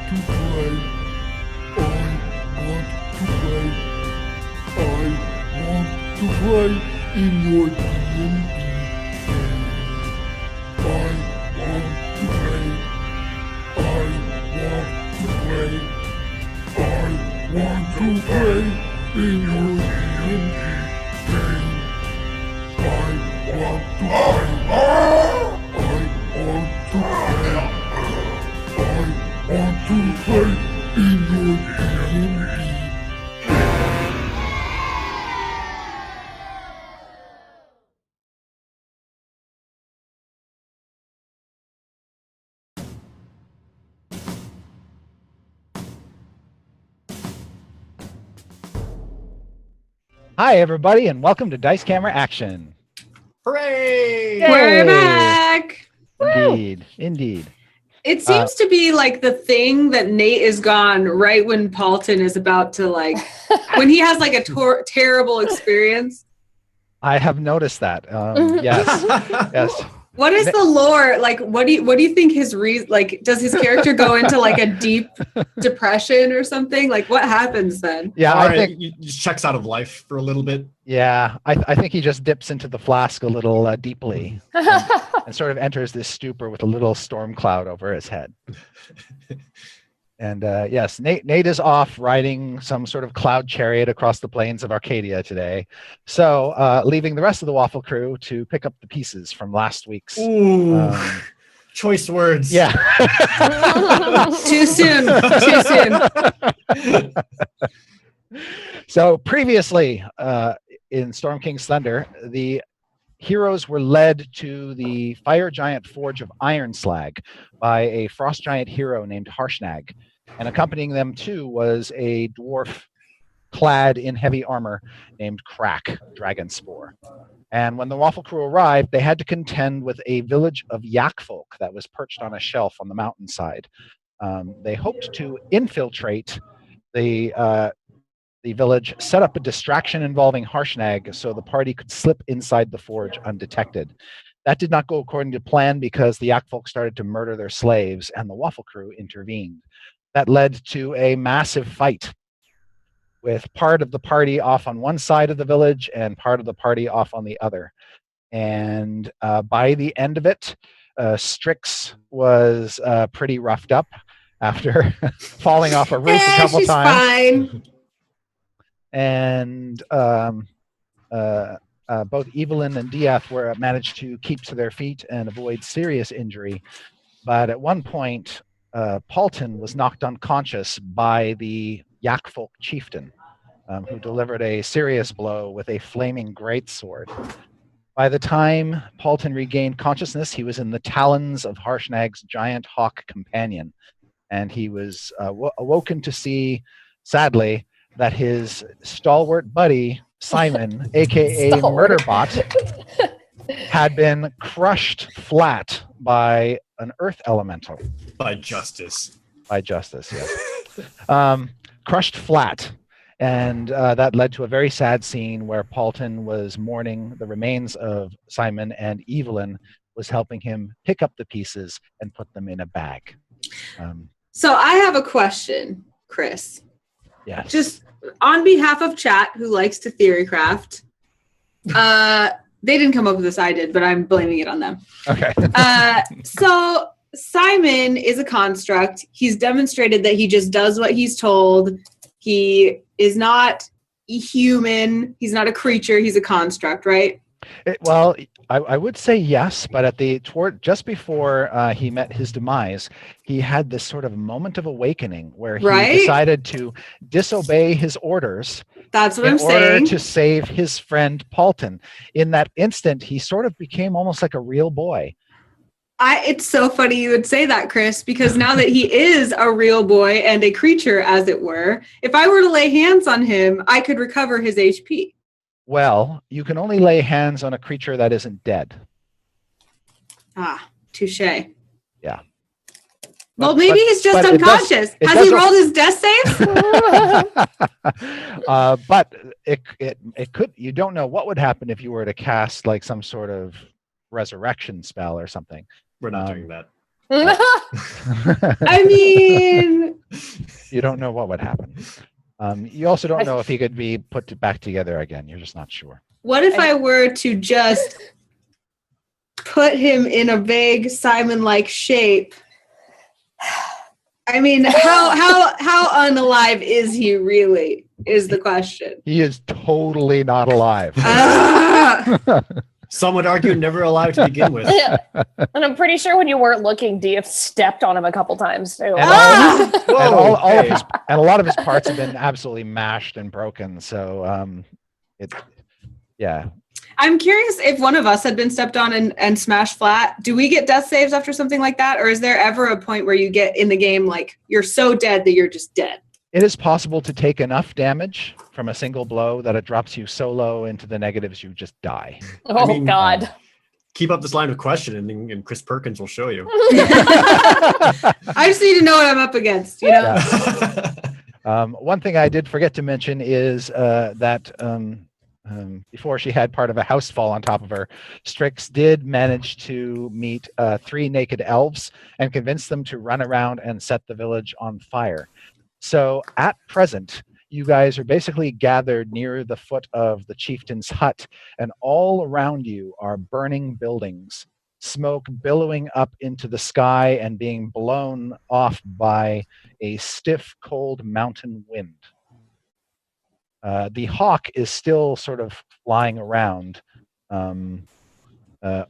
to play in your D&D game. I want to play in your D&D game. I want to play in your D&D. Hi, everybody, and welcome to Dice Camera Action. Hooray! Yay! We're back. Indeed. It seems to be like the thing that Nate is gone right when Paulton is about to when he has like a terrible experience. I have noticed that. Yes, yes. What is the lore like? What do you think his does his character go into like a deep depression or something? Like what happens then? Yeah, I think he just checks out of life for a little bit. Yeah, I think he just dips into the flask a little deeply and sort of enters this stupor with a little storm cloud over his head. And yes, Nate is off riding some sort of cloud chariot across the plains of Arcadia today. So leaving the rest of the Waffle crew to pick up the pieces from last week's. Ooh, choice words. Yeah. Too soon. So previously in Storm King's Thunder, the heroes were led to the fire giant forge of Iron Slag by a frost giant hero named Harshnag. And accompanying them too was a dwarf clad in heavy armor named Crack Dragonspore. And when the Waffle crew arrived, they had to contend with a village of yak folk that was perched on a shelf on the mountainside. They hoped to infiltrate the village, set up a distraction involving Harshnag so the party could slip inside the forge undetected. That did not go according to plan because the yak folk started to murder their slaves and the Waffle crew intervened. That led to a massive fight with part of the party off on one side of the village and part of the party off on the other. And by the end of it, Strix was pretty roughed up after falling off a roof a couple times. Fine. And both Evelyn and Diath managed to keep to their feet and avoid serious injury. But at one point, Paulton was knocked unconscious by the Yakfolk chieftain, who delivered a serious blow with a flaming greatsword. By the time Paulton regained consciousness, he was in the talons of Harshnag's giant hawk companion, and he was awoken to see, sadly, that his stalwart buddy, Simon, aka Murderbot, had been crushed flat by an earth elemental. By justice. By justice, yes. Crushed flat. And that led to a very sad scene where Paulton was mourning the remains of Simon, and Evelyn was helping him pick up the pieces and put them in a bag. So I have a question, Chris. Yes. Just on behalf of chat who likes to theorycraft, they didn't come up with this, I did, but I'm blaming it on them. Okay. So Simon is a construct. He's demonstrated that he just does what he's told. He is not a human. He's not a creature. He's a construct, right? Well, I would say yes, but just before he met his demise, he had this sort of moment of awakening where he decided to disobey his orders. That's what I'm saying. In order to save his friend Paulton. In that instant, he sort of became almost like a real boy. It's so funny you would say that, Chris, because now that he is a real boy and a creature, as it were, if I were to lay hands on him, I could recover his HP. Well, you can only lay hands on a creature that isn't dead. Ah, touche. Yeah. Well, maybe he's just unconscious. Has he rolled his death save? But it could. You don't know what would happen if you were to cast like some sort of resurrection spell or something. We're not doing that. I mean, You don't know what would happen. You also don't know if he could be put back together again. You're just not sure. what if I were to just put him in a vague Simon-like shape? I mean, how unalive is he really? Is the question. He is totally not alive. Some would argue never alive to begin with. And I'm pretty sure when you weren't looking, Dia stepped on him a couple times too. And, all of his, and a lot of his parts have been absolutely mashed and broken. So, yeah. I'm curious if one of us had been stepped on and smashed flat. Do we get death saves after something like that? Or is there ever a point where you get in the game like you're so dead that you're just dead? It is possible to take enough damage from a single blow that it drops you so low into the negatives you just die. Oh, God. Keep up this line of questioning and Chris Perkins will show you. I just need to know what I'm up against, you know? Yeah. One thing I did forget to mention is that before she had part of a house fall on top of her, Strix did manage to meet 3 naked elves and convince them to run around and set the village on fire. So at present, you guys are basically gathered near the foot of the chieftain's hut, and all around you are burning buildings, smoke billowing up into the sky and being blown off by a stiff, cold mountain wind. The hawk is still sort of flying around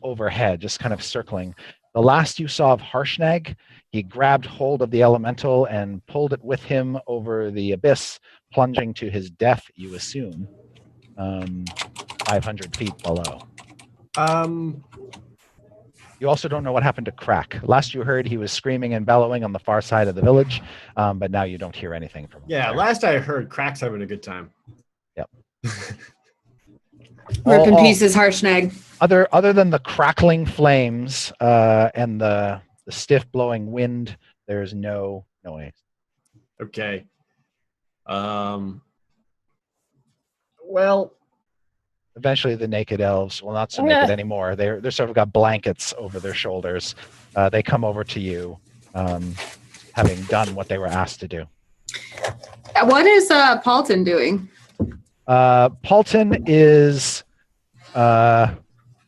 overhead, just kind of circling. The last you saw of Harshnag, he grabbed hold of the elemental and pulled it with him over the abyss, plunging to his death, you assume, 500 feet below. You also don't know what happened to Crack. Last you heard, he was screaming and bellowing on the far side of the village, but now you don't hear anything from him. Yeah, there. last I heard, Crack's having a good time. Yep. Rip in pieces, Harshnag. Other than the crackling flames and the stiff blowing wind, there's no noise. Okay. Well, Eventually, the naked elves, well, not so naked anymore. They're sort of got blankets over their shoulders. They come over to you, having done what they were asked to do. What is Paulton doing? Paulton is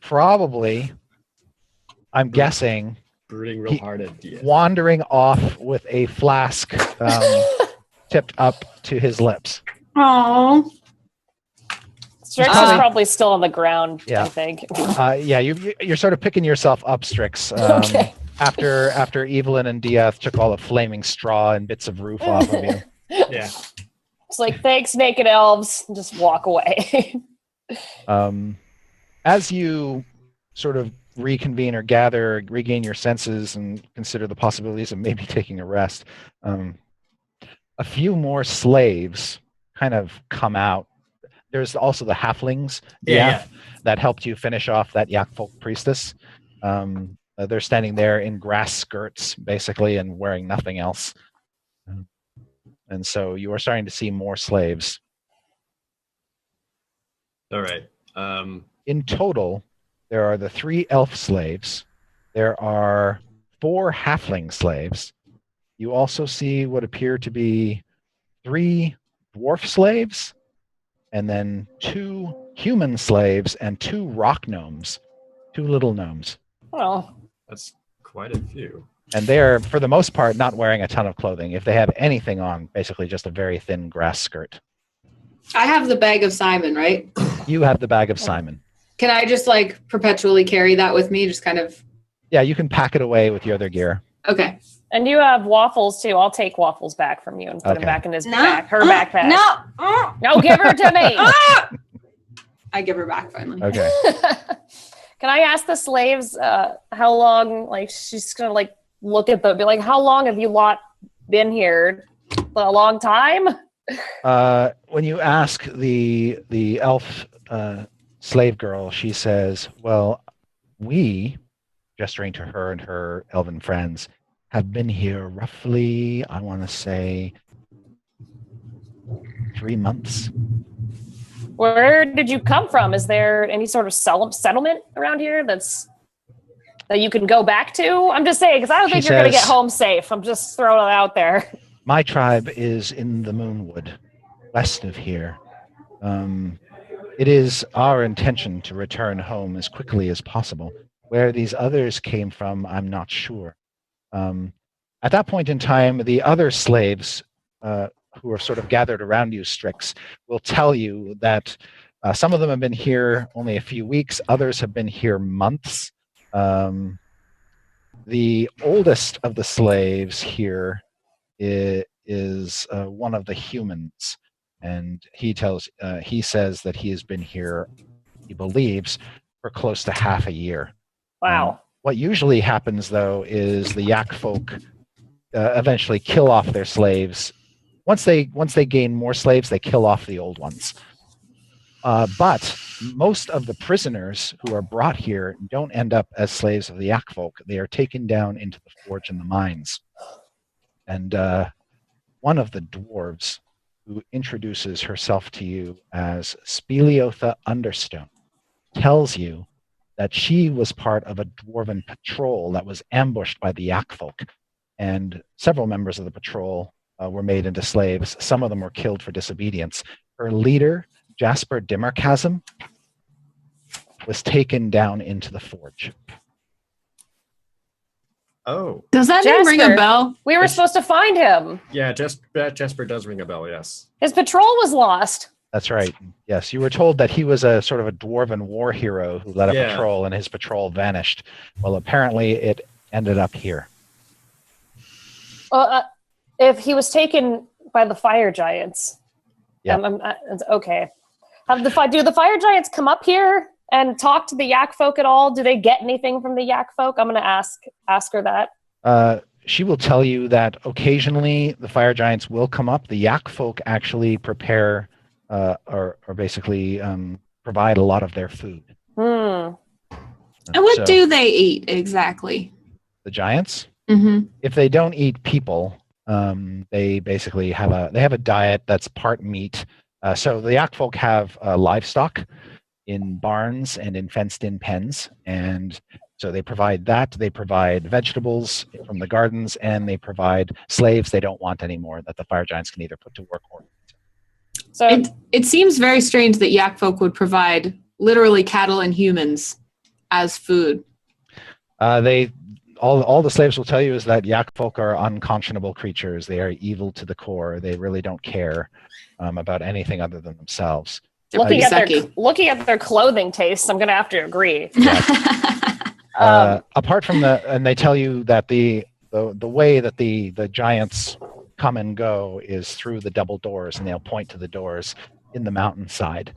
probably, I'm guessing, brooding real hard at Dia. wandering off with a flask tipped up to his lips. Oh. Strix is probably still on the ground, Yeah. I think. Yeah, you're sort of picking yourself up, Strix. Okay. After Evelyn and Diath took all the flaming straw and bits of roof off of you. Yeah. It's like, thanks, naked elves. And just walk away. As you sort of reconvene or gather, regain your senses, and consider the possibilities of maybe taking a rest, a few more slaves kind of come out. There's also the halflings that helped you finish off that Yakfolk priestess. They're standing there in grass skirts, basically, and wearing nothing else. And so you are starting to see more slaves. All right. In total, there are the 3 elf slaves. There are 4 halfling slaves. You also see what appear to be 3 dwarf slaves, and then 2 human slaves and 2 rock gnomes, 2 little gnomes. Oh. That's quite a few. And they're, for the most part, not wearing a ton of clothing. If they have anything on, basically just a very thin grass skirt. I have the bag of Simon, right? You have the bag of Simon. Can I just like perpetually carry that with me? Just kind of. Yeah, you can pack it away with your other gear. Okay. And you have Waffles, too. I'll take Waffles back from you and put him back in his back. Her backpack. No. No, give her to me. I give her back finally. Okay. Can I ask the slaves how long, like, she's going to, like, look at them, be like, how long have you lot been here? A long time? When you ask the elf slave girl, she says, well, we, gesturing to her and her elven friends, have been here roughly, I want to say, 3 months. Where did you come from? Is there any sort of settlement around here that that you can go back to? I'm just saying, because I don't She think you're going to get says- home safe. I'm just throwing it out there. My tribe is in the Moonwood, west of here. It is our intention to return home as quickly as possible. Where these others came from, I'm not sure. At that point in time, the other slaves who are sort of gathered around you, Strix, will tell you that some of them have been here only a few weeks, others have been here months. The oldest of the slaves here is one of the humans, and he says that he has been here, he believes, for close to half a year. Wow. What usually happens, though, is the Yak folk eventually kill off their slaves. Once they gain more slaves, they kill off the old ones. But most of the prisoners who are brought here don't end up as slaves of the Yak folk. They are taken down into the forge and the mines. And one of the dwarves, who introduces herself to you as Speleotha Understone, tells you that she was part of a dwarven patrol that was ambushed by the Yak folk. And several members of the patrol were made into slaves. Some of them were killed for disobedience. Her leader, Jasper Dimmerchasm, was taken down into the forge. Oh, Does that name ring a Jasper. bell? We were supposed to find him. yeah, Jasper does ring a bell, yes. His patrol was lost. That's right. Yes, you were told that he was a sort of a dwarven war hero who led a Yeah. patrol, and his patrol vanished. Well, apparently it ended up here. If he was taken by the fire giants. Yeah. Okay. Do the fire giants come up here and talk to the Yak folk at all? Do they get anything from the Yak folk? I'm going to ask her that. She will tell you that occasionally the fire giants will come up. The Yak folk actually prepare or basically provide a lot of their food. Hmm. And what So, do they eat exactly? the giants? Mm-hmm. If they don't eat people, they basically have a diet that's part meat. So the Yak folk have livestock in barns and in fenced-in pens, and so they provide that. They provide vegetables from the gardens, and they provide slaves they don't want anymore that the fire giants can either put to work or. So It seems very strange that Yak folk would provide literally cattle and humans as food. All the slaves will tell you is that Yak folk are unconscionable creatures. They are evil to the core. They really don't care about anything other than themselves. They're pretty sucky. looking at their clothing tastes, I'm going to have to agree. Apart from and they tell you that the way that the giants come and go is through the double doors, and they'll point to the doors in the mountainside.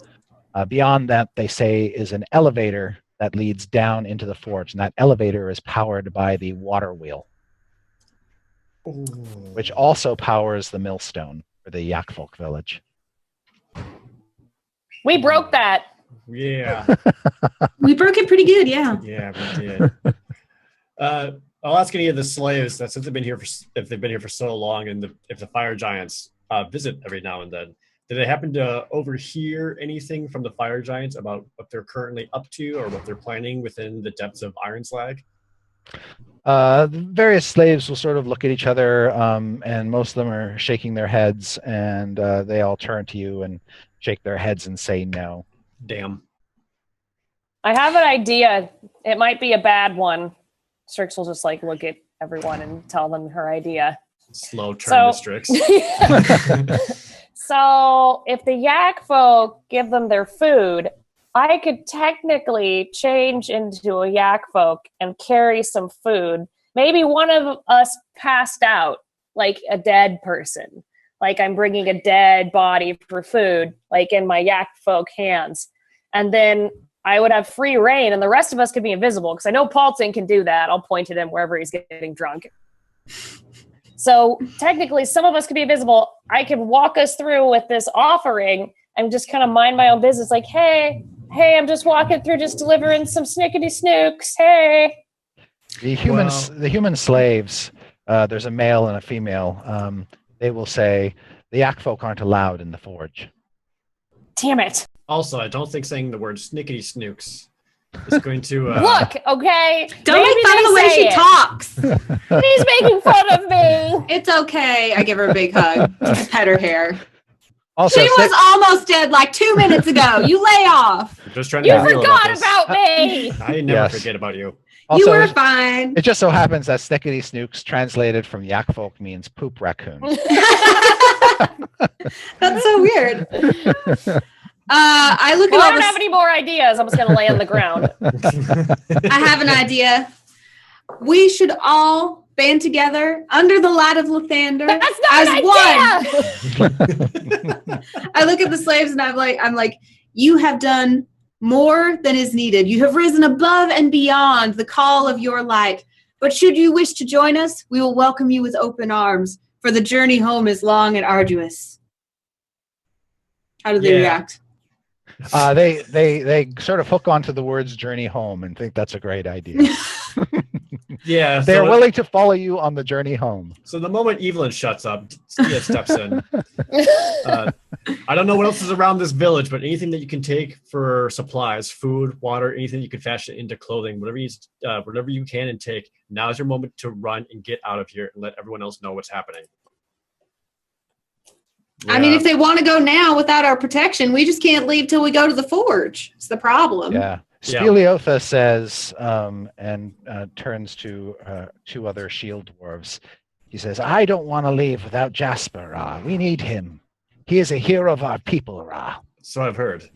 Beyond that, they say, is an elevator that leads down into the forge, and that elevator is powered by the water wheel, which also powers the millstone for the Yak folk village. We broke that. Yeah, We broke it pretty good, yeah. yeah, we did. I'll ask any of the slaves that since they've been here for so long, and if the fire giants visit every now and then, do they happen to overhear anything from the fire giants about what they're currently up to or what they're planning within the depths of Iron Slag? The various slaves will sort of look at each other, and most of them are shaking their heads, and they all turn to you and shake their heads and say no. Damn. I have an idea. It might be a bad one. Strix will just look at everyone and tell them her idea. Slow turn to Strix. So if the Yak folk give them their food, I could technically change into a Yak folk and carry some food. Maybe one of us passed out, like a dead person. Like I'm bringing a dead body for food, like in my Yak folk hands. And then I would have free reign, and the rest of us could be invisible, because I know Paulton can do that. I'll point at him wherever he's getting drunk. So technically, some of us could be invisible. I can walk us through with this offering and just kind of mind my own business. Like, hey, I'm just walking through, just delivering some snickety snooks. Hey. The human slaves, there's a male and a female. They will say the Yak folk aren't allowed in the forge. Damn it. Also, I don't think saying the word snickety snooks is going to Look, okay. Don't maybe make fun of they the way say she it. talks. He's making fun of me. It's okay. I give her a big hug. Just pet her hair. Also, She was almost dead like 2 minutes ago. You lay off. I'm just trying to You be real about forgot this. about me. I never Yes. forget about you. also, You were fine. it just so happens that Snickety Snooks translated from Yak folk means poop raccoon. That's so weird. I look Well, at I all don't have any more ideas. I'm just going to lay on the ground. I have an idea. We should all band together under the light of Lathander That's not as an idea. one. I look at the slaves and I'm like, you have done more than is needed. You have risen above and beyond the call of your light. But should you wish to join us, we will welcome you with open arms, for the journey home is long and arduous. How do they Yeah. react? They sort of hook onto the words "journey home" and think that's a great idea. Yeah. They're so, willing to follow you on the journey home. so the moment Evelyn shuts up, Skia steps in. I don't know what else is around this village, but anything that you can take for supplies, food, water, anything you can fashion into clothing, whatever you can and take. Now is your moment to run and get out of here and let everyone else know what's happening. I mean, if they want to go now without our protection, we just can't leave till we go to the forge. It's the problem. Yeah. Yeah. Speleotha says, and turns to two other shield dwarves. He says, "I don't want to leave without Jasper, Ra. We need him. He is a hero of our people, Ra." So I've heard.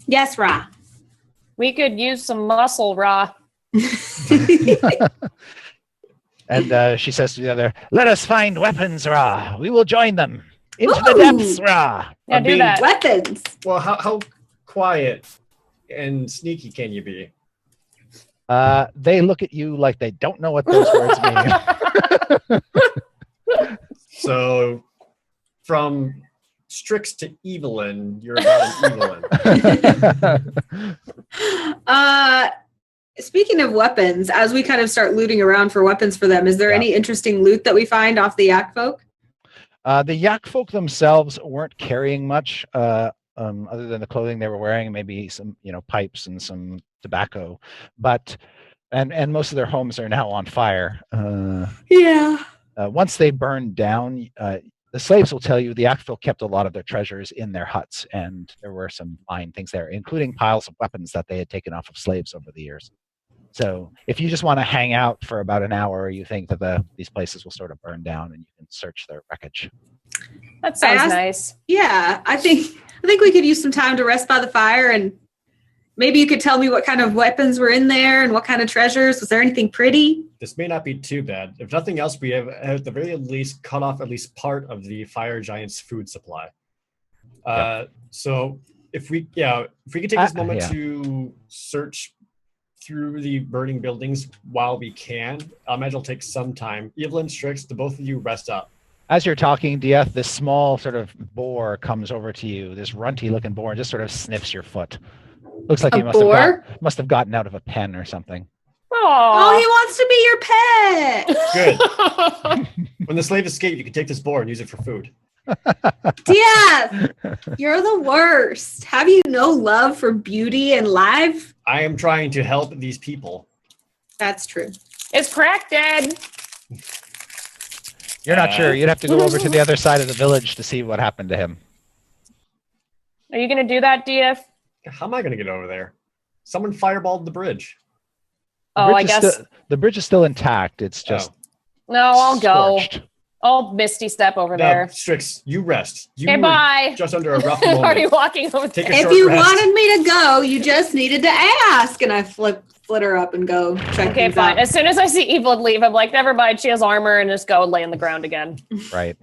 Yes, Ra. We could use some muscle, Ra. And she says to the other, "Let us find weapons, Ra. We will join them into the Ooh. depths, Ra." Yeah, I'm do being- that. Weapons. Well, how quiet and sneaky can you be? They look at you like they don't know what those words mean. So from Strix to Evelyn, you're about an Evelyn. Speaking of weapons, as we kind of start looting around for weapons for them, is there Yeah. any interesting loot that we find off the Yak folk? The Yak folk themselves weren't carrying much, other than the clothing they were wearing, maybe some, pipes and some tobacco. But and most of their homes are now on fire. Yeah. Once they burned down, the slaves will tell you the Yak folk kept a lot of their treasures in their huts, and there were some fine things there, including piles of weapons that they had taken off of slaves over the years. So if you just want to hang out for about an hour, you think that these places will sort of burn down and you can search their wreckage. That sounds asked- nice. Yeah, I think we could use some time to rest by the fire, and maybe you could tell me what kind of weapons were in there and what kind of treasures. Was there anything pretty? This may not be too bad. If nothing else, we have at the very least cut off at least part of the fire giant's food supply. So if we could take this moment yeah. to search through the burning buildings while we can, I imagine it'll take some time. Evelyn, Strix, the both of you rest up. As you're talking, Dieth, this small sort of boar comes over to you, this runty-looking boar, and just sort of sniffs your foot. Looks like A he boar? must have gotten out of a pen or something. Oh, he wants to be your pet. Good. When the slave escaped, you can take this boar and use it for food. Diaz, you're the worst. Have you no love for beauty and life? I am trying to help these people. That's true. Is Crack dead? You're not sure. You'd have to go over to the other side of the village to see what happened to him. Are you going to do that, DF? How am I going to get over there? Someone fireballed the bridge. Oh, I guess. The bridge is still intact. It's just No, I'll go. scorched. I'll Misty step over No, there. Strix, you rest. You Okay, were bye. just under a rough I'm already moment. walking over Take a there. short If you rest. wanted me to go, you just needed to ask. And I flitter up and go check Okay, things fine. out. As soon as I see Evelyn leave, I'm like, never mind. She has armor, and just go and lay on the ground again. Right.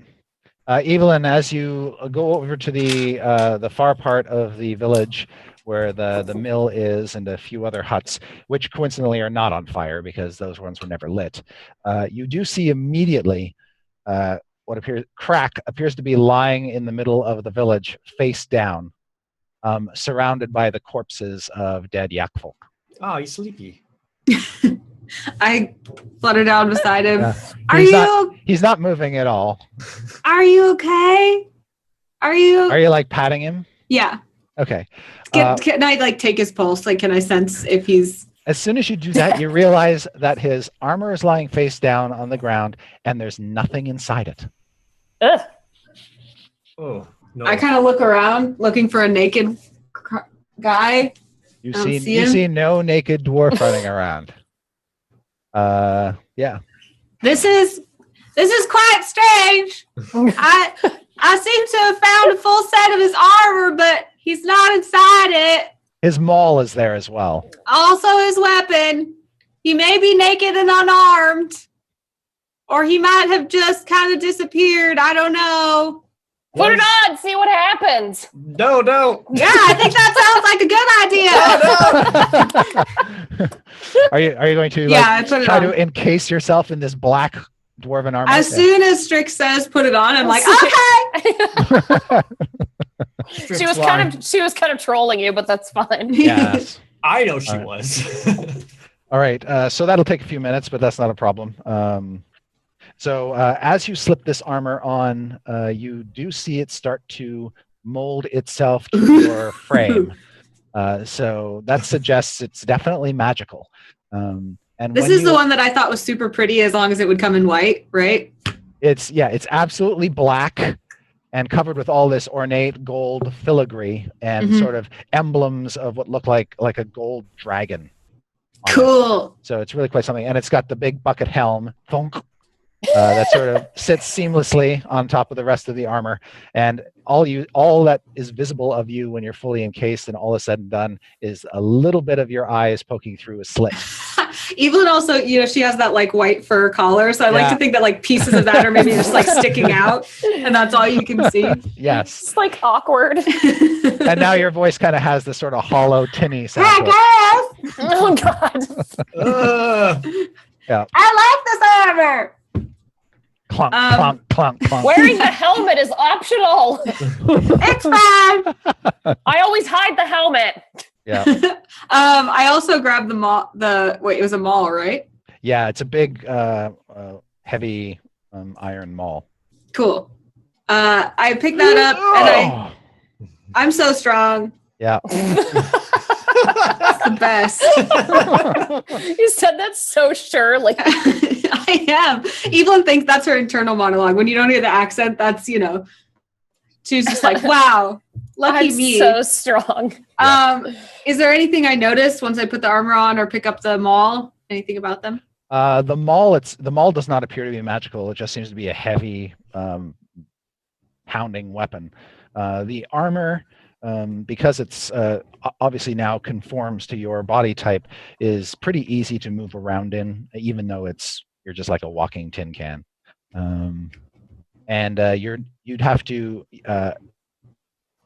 Evelyn, as you go over to the far part of the village where the mill is and a few other huts, which coincidentally are not on fire because those ones were never lit, you do see immediately what appears to be lying in the middle of the village, face down, surrounded by the corpses of dead yak folk. Oh, he's sleepy. I flutter down beside him. Yeah. He's not moving at all. Are you okay? Are you? Are you like patting him? Yeah. Okay. Can I like take his pulse? Like, can I sense if he's? As soon as you do that, you realize that his armor is lying face down on the ground, and there's nothing inside it. Ugh. Oh no! I kind of look around, looking for a naked guy. You I don't see, see you him. see no naked dwarf running around. Yeah. This is quite strange. I seem to have found a full set of his armor, but he's not inside it. His maul is there as well. Also his weapon. He may be naked and unarmed. Or he might have just kind of disappeared. I don't know. Put it on, see what happens. No, no. Yeah, I think that sounds like a good idea. Are you going to Yeah, I put it try on. to encase yourself in this black dwarven armor? As soon as Strix says put it on, I'm like, okay. She was kind of trolling you, but that's fine. Yes. I know she All right. was. All right. So that'll take a few minutes, but that's not a problem. So as you slip this armor on, you do see it start to mold itself to your frame. So that suggests it's definitely magical. And This is the one that I thought was super pretty as long as it would come in white, right? It's absolutely black and covered with all this ornate gold filigree and Mhm. sort of emblems of what look like a gold dragon. on it. Cool. So it's really quite something. And it's got the big bucket helm, thunk, that sort of sits seamlessly on top of the rest of the armor. And all that is visible of you when you're fully encased and all is said and done is a little bit of your eyes poking through a slit. Evelyn also, she has that like white fur collar. So I like Yeah. to think that like pieces of that are maybe just like sticking out and that's all you can see. Yes. It's like awkward. And now your voice kind of has this sort of hollow, tinny sound Hey to it. guys, Oh God. I like this armor. Clunk, Um, clunk, clunk, clunk. Wearing the helmet is optional. It's fine. I always hide the helmet. Yeah. I also grabbed it was a maul, right? Yeah, it's a big, heavy iron maul. Cool. I picked that up and I'm so strong. Yeah. It's the best. You said that so sure, like I am. Evelyn thinks that's her internal monologue. When you don't hear the accent, that's, she's just like, wow, lucky I'm me. so strong. Is there anything I noticed once I put the armor on or pick up the maul? Anything about them? The maul does not appear to be magical. It just seems to be a heavy, pounding weapon. The armor, because it's obviously now conforms to your body type, is pretty easy to move around in, even though you're just like a walking tin can. And you'd have to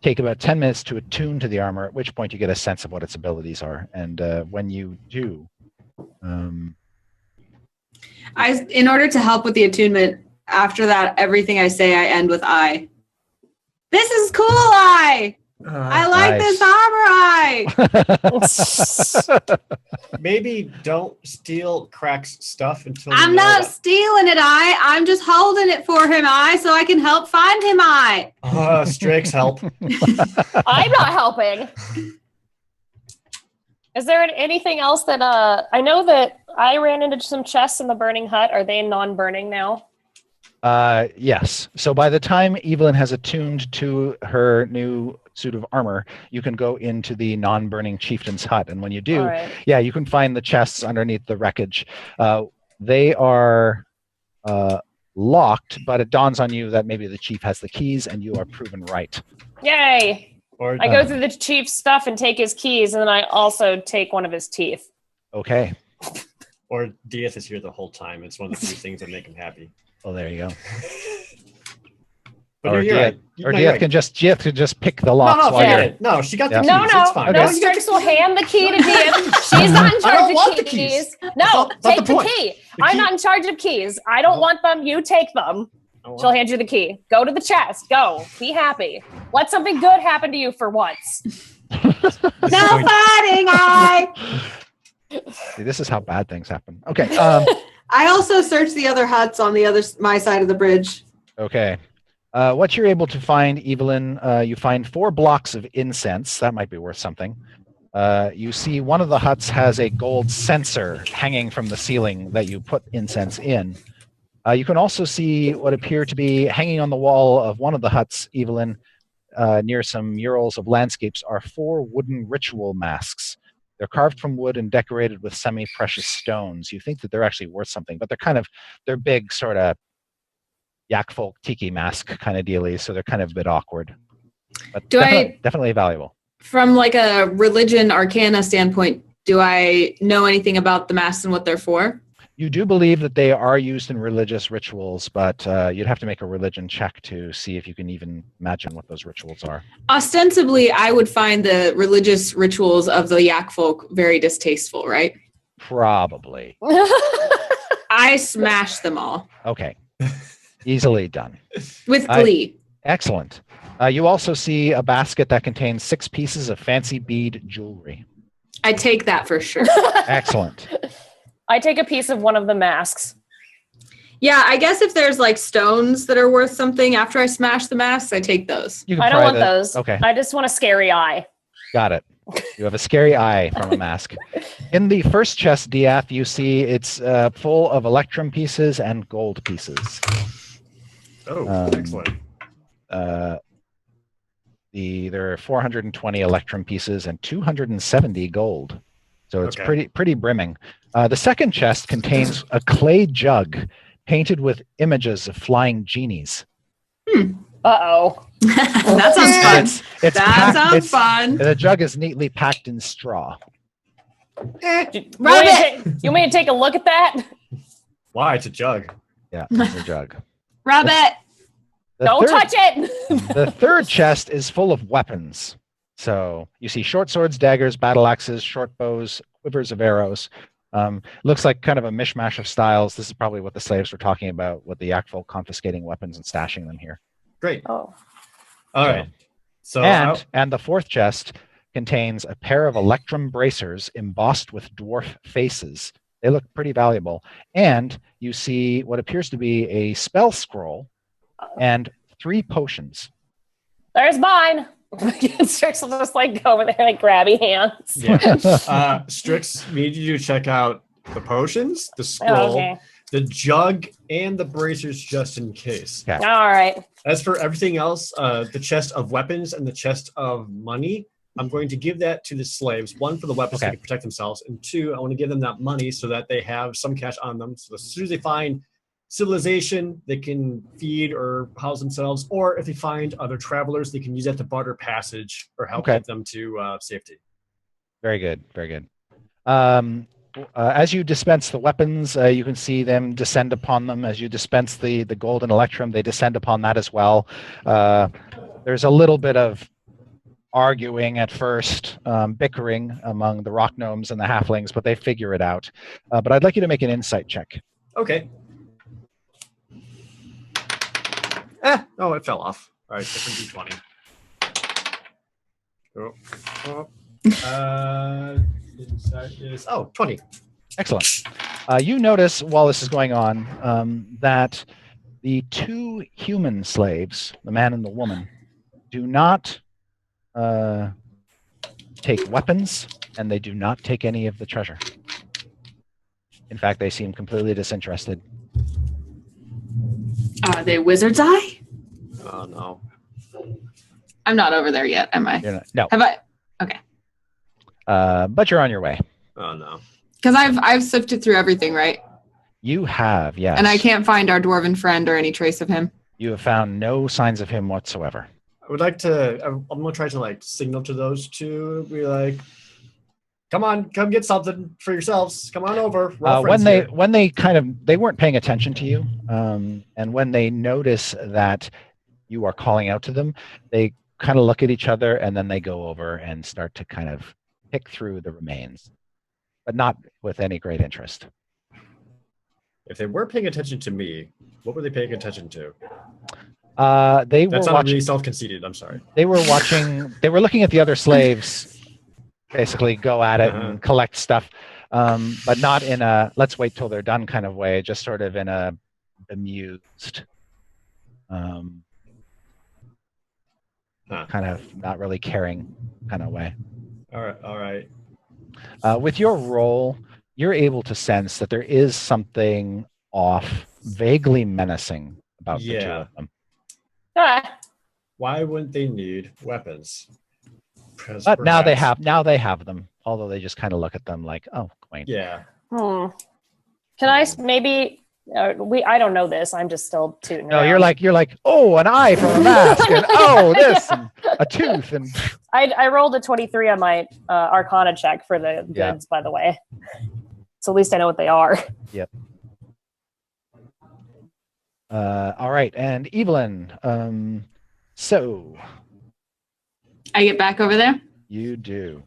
take about 10 minutes to attune to the armor, at which point you get a sense of what its abilities are. And when you do, In order to help with the attunement, after that, everything I say, I end with I. This is cool, I. I like Nice. this armor, I. Maybe don't steal Crack's stuff until I'm you know not stealing it, I. I'm just holding it for him, I, so I can help find him, I. Strix help. I'm not helping. Is there anything else that I know that I ran into some chests in the burning hut? Are they non-burning now? Yes. So by the time Evelyn has attuned to her new suit of armor, you can go into the non-burning chieftain's hut. And when you do, All right. yeah, you can find the chests underneath the wreckage. They are locked, but it dawns on you that maybe the chief has the keys and you are proven right. Yay! Or I go through the chief's stuff and take his keys, and then I also take one of his teeth. Okay. or Dieth is here the whole time. It's one of the few things that make him happy. Oh, there you go. But Or you're right. Or No, Dieth you're right. can just pick the No, locks no, while forget you're. it. No, she got the Yeah. keys. No, It's fine. Okay. Strix will hand the key to Dieth. She's not in I don't charge want of the keys. keys. No, That's not take the the point. key. The I'm key- not in charge of keys. I don't want them. You take them. She'll hand you the key. Go to the chest. Go. Be happy. Let something good happen to you for once. No fighting, I. See, this is how bad things happen. Okay. I also searched the other huts on my side of the bridge. Okay. What you're able to find, Evelyn, you find 4 blocks of incense. That might be worth something. You see one of the huts has a gold censer hanging from the ceiling that you put incense in. You can also see what appear to be hanging on the wall of one of the huts, Evelyn, near some murals of landscapes, are 4 wooden ritual masks. They're carved from wood and decorated with semi-precious stones. You think that they're actually worth something, but they're big, sort of yak folk tiki mask kind of dealies, so they're kind of a bit awkward. But definitely valuable. From like a religion arcana standpoint, do I know anything about the masks and what they're for? You do believe that they are used in religious rituals, but you'd have to make a religion check to see if you can even imagine what those rituals are. Ostensibly, I would find the religious rituals of the yak folk very distasteful, right? Probably. I smashed them all. Okay. Easily done. With glee. Excellent. You also see a basket that contains 6 pieces of fancy bead jewelry. I take that for sure. Excellent. I take a piece of one of the masks. Yeah, I guess if there's like stones that are worth something after I smash the masks, I take those. I don't want those. Okay. I just want a scary eye. Got it. You have a scary eye from a mask. In the first chest, Diath, you see it's full of electrum pieces and gold pieces. Oh, excellent. There are 420 electrum pieces and 270 gold. So it's pretty brimming. The second chest contains a clay jug painted with images of flying genies. Uh-oh. That sounds fun. That sounds fun. The jug is neatly packed in straw. You want me to take a look at that? Why? It's a jug. Yeah, it's a jug. Rub it. Don't touch it. The third chest is full of weapons. So you see short swords, daggers, battle axes, short bows, quivers of arrows. Looks like kind of a mishmash of styles. This is probably what the slaves were talking about, with the yak folk confiscating weapons and stashing them here. Great. Oh. All right. So and the fourth chest contains a pair of electrum bracers embossed with dwarf faces. They look pretty valuable. And you see what appears to be a spell scroll and 3 potions. There's mine. Strix will just like go over there and grabby hands. Yeah. Strix, we need you to check out the potions, the scroll, the jug, and the bracers just in case. Okay. All right. As for everything else, the chest of weapons and the chest of money, I'm going to give that to the slaves. 1, for the weapons so they can protect themselves, and 2, I want to give them that money so that they have some cash on them. So as soon as they find civilization, they can feed or house themselves, or if they find other travelers, they can use that to barter passage or help get them to safety. Very good. Very good. As you dispense the weapons, you can see them descend upon them. As you dispense the gold and electrum, they descend upon that as well. There's a little bit of arguing at first, bickering among the rock gnomes and the halflings, but they figure it out. But I'd like you to make an insight check. Okay. Oh, it fell off. All right, different D20. Insight is 20. Excellent. You notice while this is going on that the 2 human slaves, the man and the woman, do not take weapons, and they do not take any of the treasure. In fact, they seem completely disinterested. Are they wizard's eye? Oh, no. I'm not over there yet, am I? No. Have I? Okay. But you're on your way. Oh, no. Because I've sifted through everything, right? You have, yes. And I can't find our dwarven friend or any trace of him. You have found no signs of him whatsoever. I would like to, I'm going to try to like signal to those 2, be like, come on, come get something for yourselves. Come on over. When they weren't paying attention to you, and when they notice that you are calling out to them, they kind of look at each other, and then they go over and start to kind of pick through the remains, but not with any great interest. If they were paying attention to me, what were they paying attention to? That's not really self-conceited. I'm sorry. They were watching. They were looking at the other slaves basically go at it and collect stuff, but not in a let's wait till they're done kind of way, just sort of in a bemused, kind of not really caring kind of way. All right. With your roll, you're able to sense that there is something off, vaguely menacing about the two of them. Ah, Why wouldn't they need weapons? But now they Perhaps- have them, although they just kind of look at them like, oh, quaint. Yeah. Can I maybe? I don't know this. I'm just still tooting. No, around. you're like, oh, an eye from a mask, and oh, this, and a tooth, and I rolled a 23 on my Arcana check for the Yeah. goods, by the way. So at least I know what they are. all right. And Evelyn, so I get back over there. you do.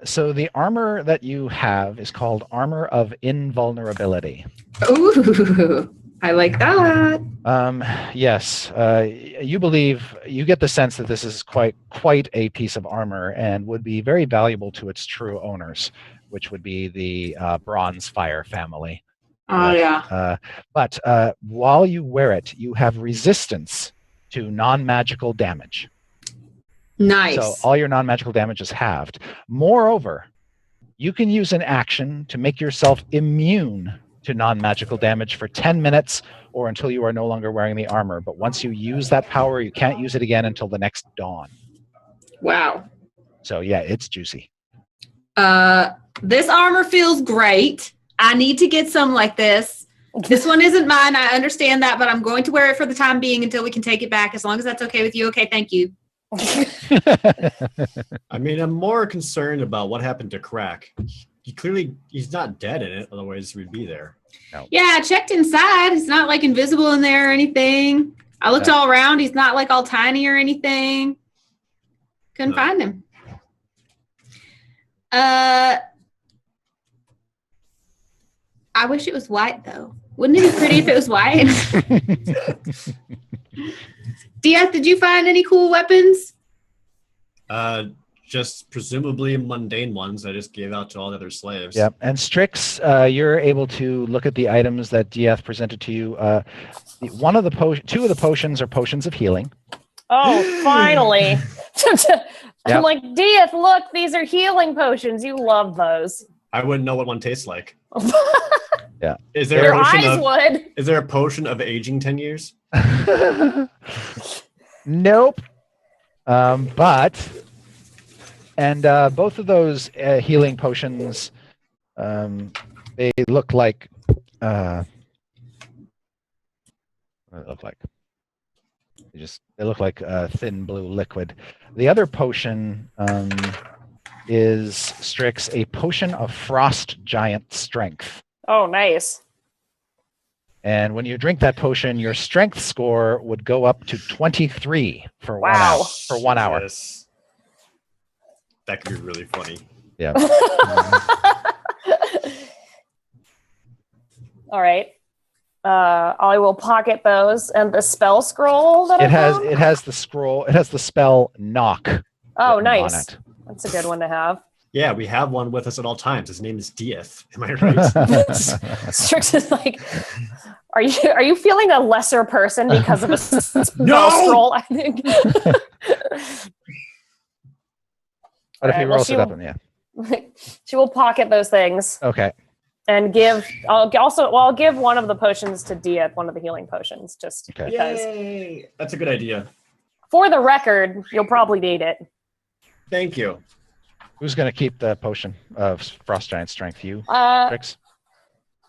So the armor that you have is called Armor of Invulnerability. Ooh, I like that. Yes, you believe you get the sense that this is quite a piece of armor and would be very valuable to its true owners, which would be the Bronze Fire family. Oh yeah. But while you wear it, you have resistance to non-magical damage. Nice. So all your non-magical damage is halved. Moreover, you can use an action to make yourself immune to non-magical damage for 10 minutes or until you are no longer wearing the armor. But once you use that power, you can't use it again until the next dawn. Wow. So yeah, it's juicy. This armor feels great. I need to get some like this. This one isn't mine. I understand that, but I'm going to wear it for the time being until we can take it back. As long as that's okay with you. Okay, thank you. I mean, I'm more concerned about what happened to Crack. He's not dead in it, otherwise we'd be there. Yeah, I checked inside. He's not like invisible in there or anything. I looked all around. He's not like all tiny or anything. Couldn't find him. I wish it was white though. Wouldn't it be pretty if it was white? Diaz, did you find any cool weapons? Just presumably mundane ones I just gave out to all the other slaves. Yep. And Strix, you're able to look at the items that Diaz presented to you. Two of the potions are potions of healing. Oh, finally. Yep. I'm like, Dieth, look, these are healing potions. You love those. I wouldn't know what one tastes like. Yeah. Is there Your a potion eyes of, would. Is there a potion of aging 10 years? Nope. Both of those healing potions, they look like what do they look like? They look like thin blue liquid. The other potion is Strix, a potion of frost giant strength. Oh, nice. And when you drink that potion, your strength score would go up to 23 for Wow. 1 hour. Jesus. That could be really funny. Yeah. All right. I will pocket those and the spell scroll that It I has found? it has the scroll. It has the spell knock. Oh, written on nice. it. That's a good one to have. Yeah, we have one with us at all times. His name is Dieth. Am I right? Strix is like, are you feeling a lesser person because of a spell No! scroll? I think. But if he Alright, well, rolls it up, and yeah. She will pocket those things Okay. and give. I'll give one of the potions to Dieth, one of the healing potions, just Okay. because. Yay! That's a good idea. For the record, you'll probably need it. Thank you. Who's going to keep the potion of frost giant strength? You, Strix?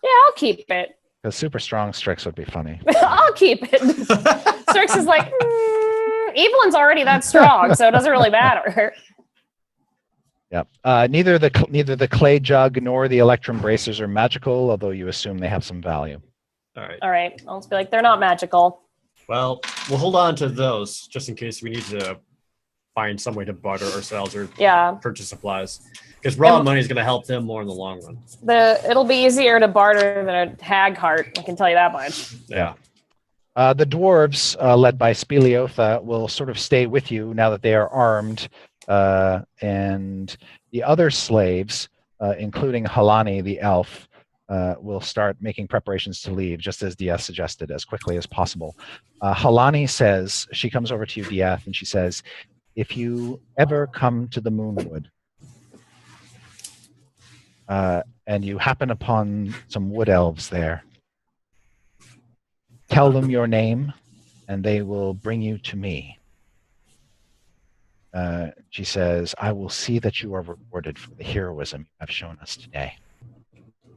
Yeah, I'll keep it. Because super strong Strix would be funny. I'll keep it. Strix is like, Evelyn's already that strong, so it doesn't really matter. Yeah. Neither the clay jug nor the electrum bracers are magical, although you assume they have some value. All right. All right, I'll just be like, they're not magical. Well, we'll hold on to those just in case we need to find some way to barter ourselves or Yeah, purchase supplies. Because raw money is going to help them more in the long run. it'll be easier to barter than a hag heart. I can tell you that much. Yeah. The dwarves, led by Speleotha, will sort of stay with you now that they are armed, and the other slaves, including Halani the elf, will start making preparations to leave, just as Dieth suggested, as quickly as possible. Halani says, she comes over to you, Dieth, and she says, if you ever come to the Moonwood, and you happen upon some wood elves there, tell them your name, and they will bring you to me. She says, I will see that you are rewarded for the heroism you have shown us today.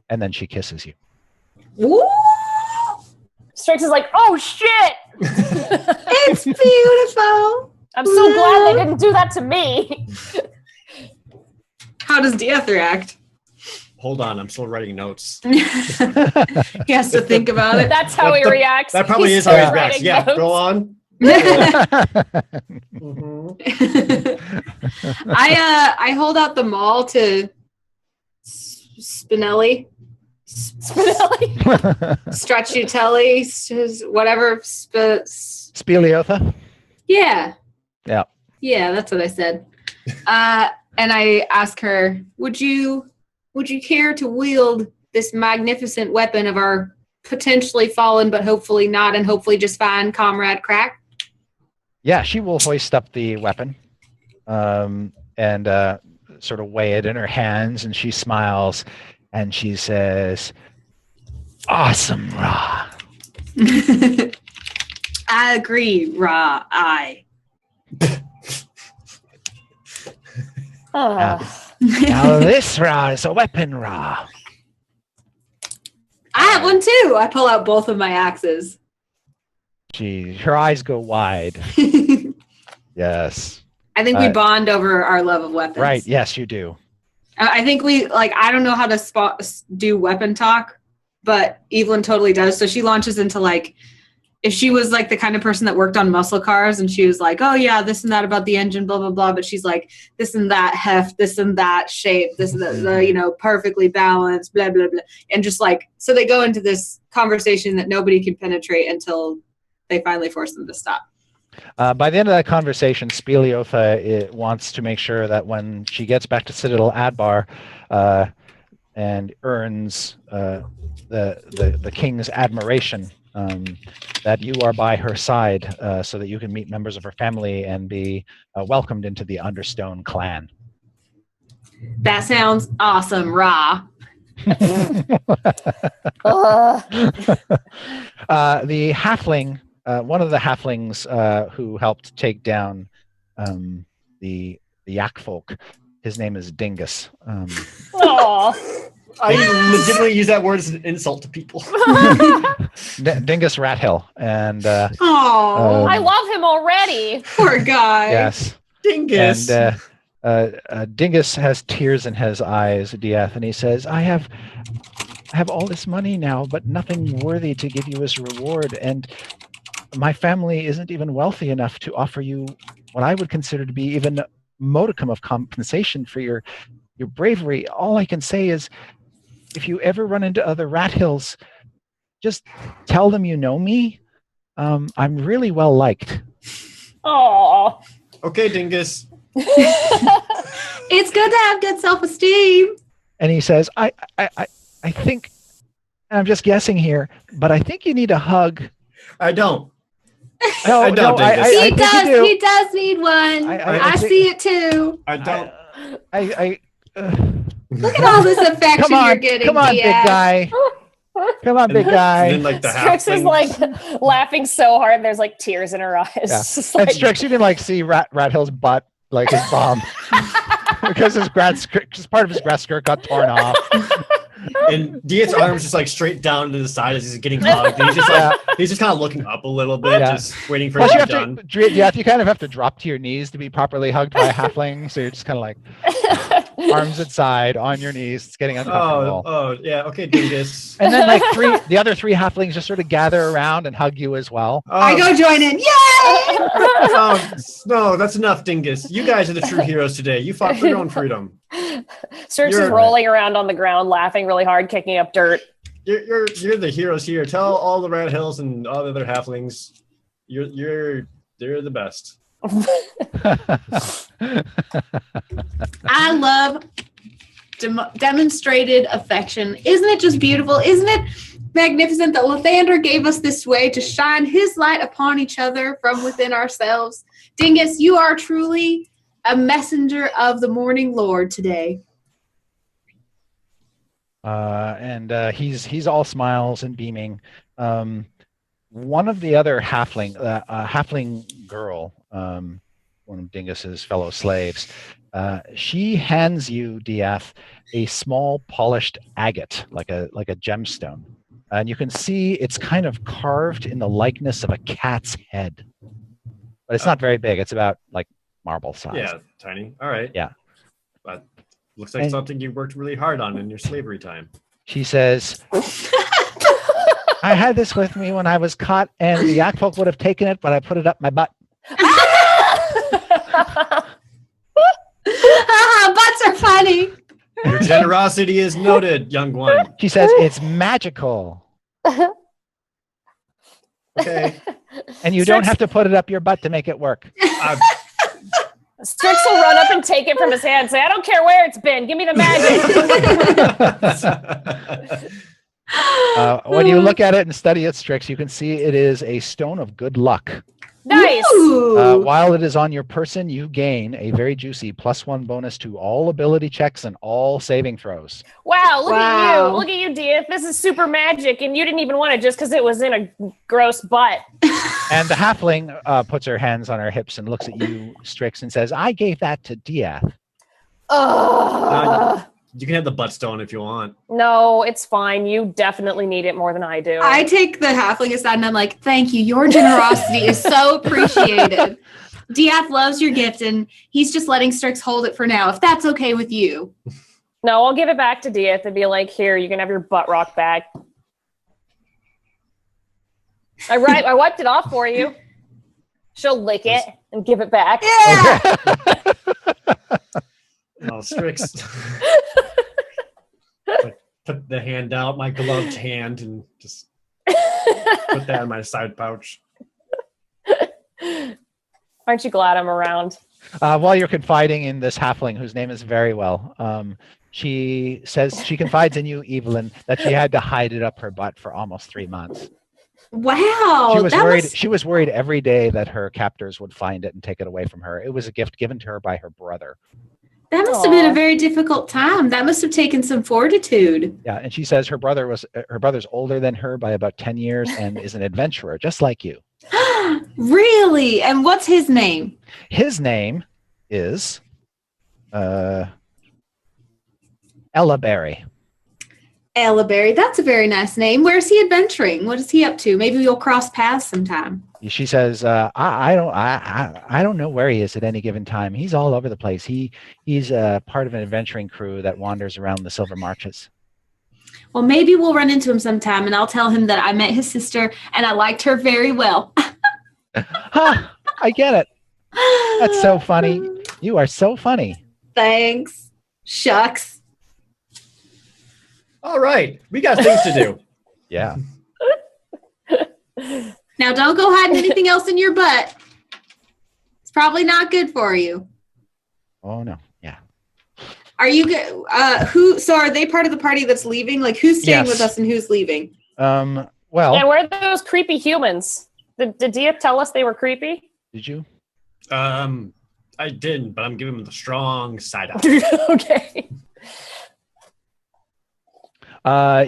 And then she kisses you. Woo! Strix is like, oh shit! It's beautiful. I'm so glad they didn't do that to me. How does Dieth react? Hold on, I'm still writing notes. He has to think about it. That's how he reacts. That probably He's is how he still reacts. writing Yeah, notes. go on. I hold out the maul to Spinelli. Spinelli. Stracciatelli, whatever. Speleotha? Yeah. Yeah. Yeah, that's what I said. And I ask her, would you care to wield this magnificent weapon of our potentially fallen, but hopefully not, and hopefully just fine comrade Crack? Yeah, she will hoist up the weapon and sort of weigh it in her hands, and she smiles and she says, awesome, Ra. I agree, Ra. Now this Ra is a weapon, Ra. I have one too. I pull out both of my axes. Her eyes go wide. I Yes. think we bond over our love of weapons. Right. Yes, you do. I think we I don't know how to do weapon talk, but Evelyn totally does. So she launches into if she was the kind of person that worked on muscle cars and she was like, oh yeah, this and that about the engine, blah, blah, blah. But she's like, this and that heft, this and that shape, this and the perfectly balanced, blah, blah, blah. And just so they go into this conversation that nobody can penetrate until they finally force them to stop. By the end of that conversation, Speleotha wants to make sure that when she gets back to Citadel Adbar and earns the king's admiration, that you are by her side so that you can meet members of her family and be welcomed into the Understone clan. That sounds awesome, Ra. The halfling, one of the halflings who helped take down the yak folk, his name is Dingus. Aw. I legitimately use that word as an insult to people. Dingus Rathill. And Oh, I love him already. poor guy. yes. Dingus. And Dingus has tears in his eyes, Dieth, and he says, I have all this money now, but nothing worthy to give you as a reward. And my family isn't even wealthy enough to offer you what I would consider to be even a modicum of compensation for your bravery. All I can say is, if you ever run into other rat hills, just tell them you know me. I'm really well liked. Aw. Okay, Dingus. It's good to have good self-esteem. And he says, I think, and I'm just guessing here, but I think you need a hug. I don't. No, I don't, Dingus. I think you do. He does need one. I see it too. I don't. Look at all this affection you're getting. Come on, big Diaz. guy. Come on, big guy. And then, the Strix is halflings. laughing so hard there's tears in her eyes. Yeah. It's And Strix, you can see Rat Hill's butt, his bum, because his part of his grass skirt got torn off. And Diet's arms just straight down to the side as he's getting hugged. And he's just kind of looking up a little bit, Yeah. just waiting for Plus, it you to have be done. you kind of have to drop to your knees to be properly hugged by a halfling. So you're just kind of arms at side, on your knees. It's getting uncomfortable. Oh, yeah. Okay, Dingus. And then the other three halflings just sort of gather around and hug you as well. I go join in. Yay! Oh, no, that's enough, Dingus. You guys are the true heroes today. You fought for your own freedom. Strix is rolling around on the ground, laughing really hard, kicking up dirt. You're the heroes here. Tell all the Rat Hills and all the other halflings, they're the best. I love demonstrated affection. Isn't it just beautiful? Isn't it magnificent that Lathander gave us this way to shine his light upon each other from within ourselves? Dingus, you are truly a messenger of the morning Lord today. And he's all smiles and beaming. One of the other halfling girl, one of Dingus's fellow slaves, she hands you, Diath, a small polished agate, like a gemstone, and you can see it's kind of carved in the likeness of a cat's head, but it's not very big. It's about like marble size. Yeah, tiny. All right. Yeah, But looks like something you worked really hard on in your slavery time. She says, I had this with me when I was caught, and the yak folk would have taken it, but I put it up my butt. Butts are funny. Your generosity is noted, young one. She says, it's magical. Okay. And you don't have to put it up your butt to make it work. Strix will run up and take it from his hand and say, I don't care where it's been. Give me the magic. When you look at it and study it, Strix, you can see it is a stone of good luck. Nice. While it is on your person, you gain a very juicy +1 bonus to all ability checks and all saving throws. Wow, look at you. Look at you, Dia. This is super magic, and you didn't even want it just because it was in a gross butt. And the halfling puts her hands on her hips and looks at you, Strix, and says, I gave that to Diath. You can have the butt stone if you want. No, it's fine. You definitely need it more than I do. I take the halfling aside and I'm like, thank you. Your generosity is so appreciated. Diath loves your gift and he's just letting Strix hold it for now, if that's okay with you. No, I'll give it back to Diath and be like, here, you can have your butt rock back. I wiped it off for you. She'll lick it and give it back. Yeah. Oh, Strix. Put the hand out, my gloved hand, and just put that in my side pouch. Aren't you glad I'm around? While you're confiding in this halfling, whose name is Very Well, she says she confides in you, Evelyn, that she had to hide it up her butt for almost 3 months. Wow. She was worried every day that her captors would find it and take it away from her. It was a gift given to her by her brother. That must have been a very difficult time. That must have taken some fortitude. Yeah, and she says her brother's older than her by about 10 years and is an adventurer, just like you. Really? And what's his name? His name is Ella Berry. Ella Berry. That's a very nice name. Where is he adventuring? What is he up to? Maybe we'll cross paths sometime. She says, I don't know where he is at any given time. He's all over the place. He's part of an adventuring crew that wanders around the Silver Marches. Well, maybe we'll run into him sometime, and I'll tell him that I met his sister, and I liked her very well. I get it. That's so funny. You are so funny. Thanks. Shucks. All right. We got things to do. Yeah. Now, don't go hiding anything else in your butt. It's probably not good for you. Oh, no. Yeah. Are you so are they part of the party that's leaving? Like, who's staying with us and who's leaving? Well. And where are those creepy humans? Did Dia tell us they were creepy? Did you? I didn't, but I'm giving them the strong side eye. Okay.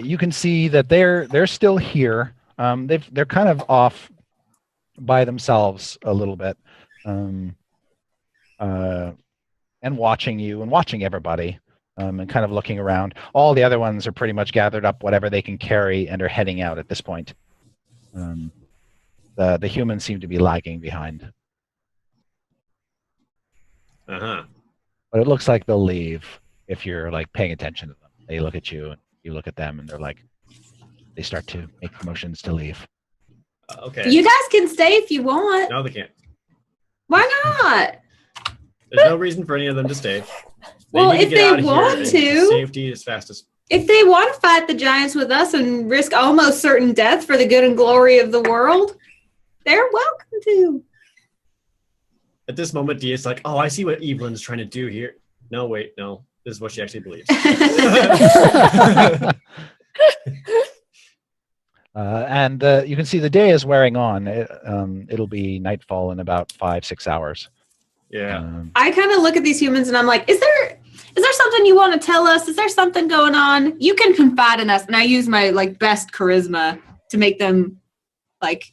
You can see that they're still here. They're kind of off by themselves a little bit, and watching you and watching everybody, and kind of looking around. All the other ones are pretty much gathered up whatever they can carry and are heading out at this point. The humans seem to be lagging behind. Uh-huh. But it looks like they'll leave if you're like paying attention to them. They look at you and you look at them and they're like, they start to make motions to leave. Okay. You guys can stay if you want. No, they can't. Why not? There's no reason for any of them to stay. Well, need if get they out of here want and to. safety as fast as. If they want to fight the giants with us and risk almost certain death for the good and glory of the world, they're welcome to. At this moment, Dia's like, oh, I see what Evelyn's trying to do here. No, wait, no. is what she actually believes. And you can see the day is wearing on. It'll be nightfall in about 5-6 hours. Yeah. I kind of look at these humans and I'm like, is there something you want to tell us? Is there something going on? You can confide in us. And I use my like best charisma to make them like,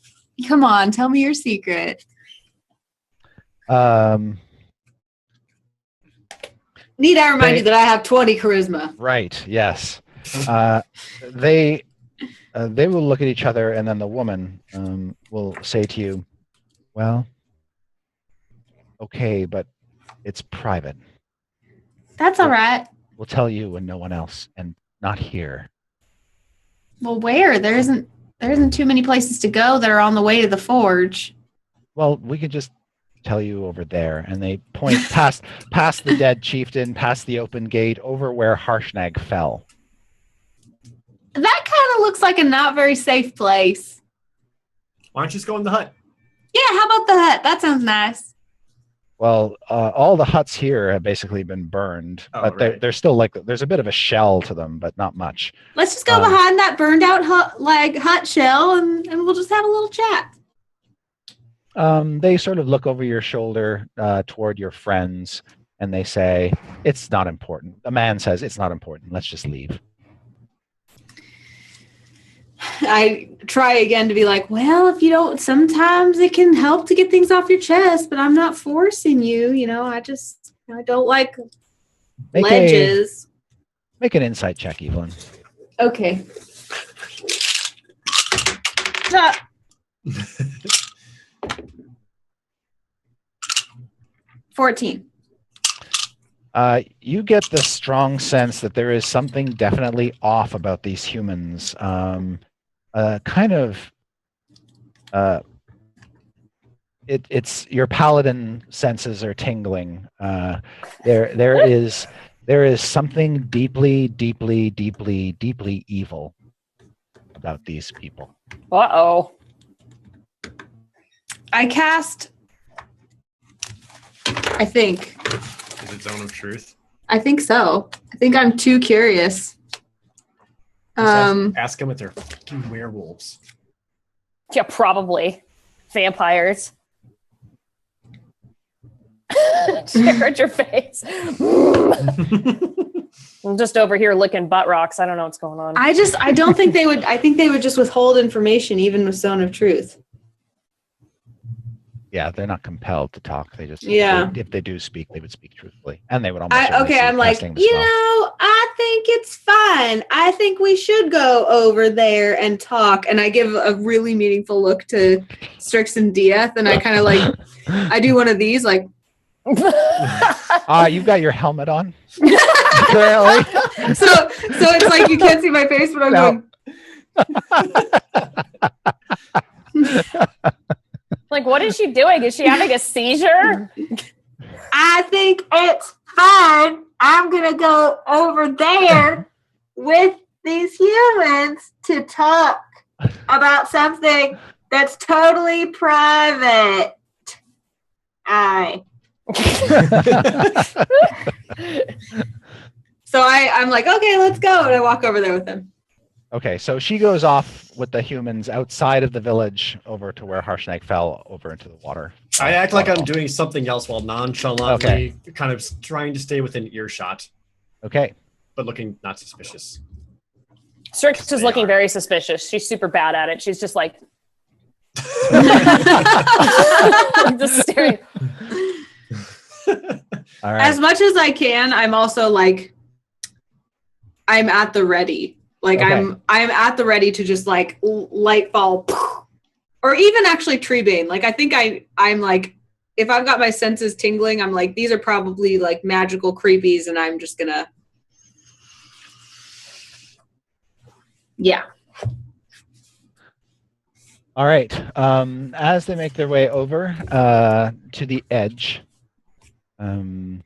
come on, tell me your secret. Need I remind you that I have 20 charisma? Right. Yes. They will look at each other, and then the woman will say to you, "Well, okay, but it's private. That's all right. We'll tell you and no one else, and not here." Well, where? There isn't too many places to go that are on the way to the forge. Well, we could just tell you over there. And they point past the dead chieftain, past the open gate, over where Harshnag fell. That kind of looks like a not very safe place. Why don't you just go in the hut? Yeah, how about the hut? That sounds nice. Well, all the huts here have basically been burned, but right. they're still like, there's a bit of a shell to them, but not much. Let's just go behind that burned out hut shell and we'll just have a little chat. They sort of look over your shoulder toward your friends, and they say, "It's not important." A man says, "It's not important. Let's just leave." I try again to be like, well, if you don't, sometimes it can help to get things off your chest, but I'm not forcing you. You know, I don't like ledges. Make an insight check, Evelyn. Okay. 14. You get the strong sense that there is something definitely off about these humans. It's your paladin senses are tingling. There is something deeply, deeply, deeply, deeply evil about these people. Uh-oh. I cast, I think. Is it Zone of Truth? I think so. I think I'm too curious. Ask them if they're fucking werewolves. Yeah, probably. Vampires. Stare at your face. I'm just over here licking butt rocks. I don't know what's going on. I don't think they would. I think they would just withhold information, even with Zone of Truth. Yeah, they're not compelled to talk. They just, if they do speak, they would speak truthfully, and they would almost. I'm like, I think it's fine. I think we should go over there and talk. And I give a really meaningful look to Strix and Dieth, and I kind of like, I do one of these, like. You've got your helmet on. Apparently. So it's like you can't see my face, but I'm going. Like, what is she doing? Is she having a seizure? I think it's fine. I'm going to go over there with these humans to talk about something that's totally private. So I'm like, okay, let's go. And I walk over there with him. Okay, so she goes off with the humans outside of the village over to where Harshnag fell over into the water. I act like I'm doing something else while nonchalantly kind of trying to stay within earshot. Okay. But looking not suspicious. Strix is looking very suspicious. She's super bad at it. She's just like... just staring. All right. As much as I can, I'm also like, I'm at the ready. Like I'm at the ready to just like light fall, or even actually tree bane. Like I think I'm like, if I've got my senses tingling, I'm like, these are probably like magical creepies, and I'm just gonna, yeah. All right. As they make their way over to the edge, I'm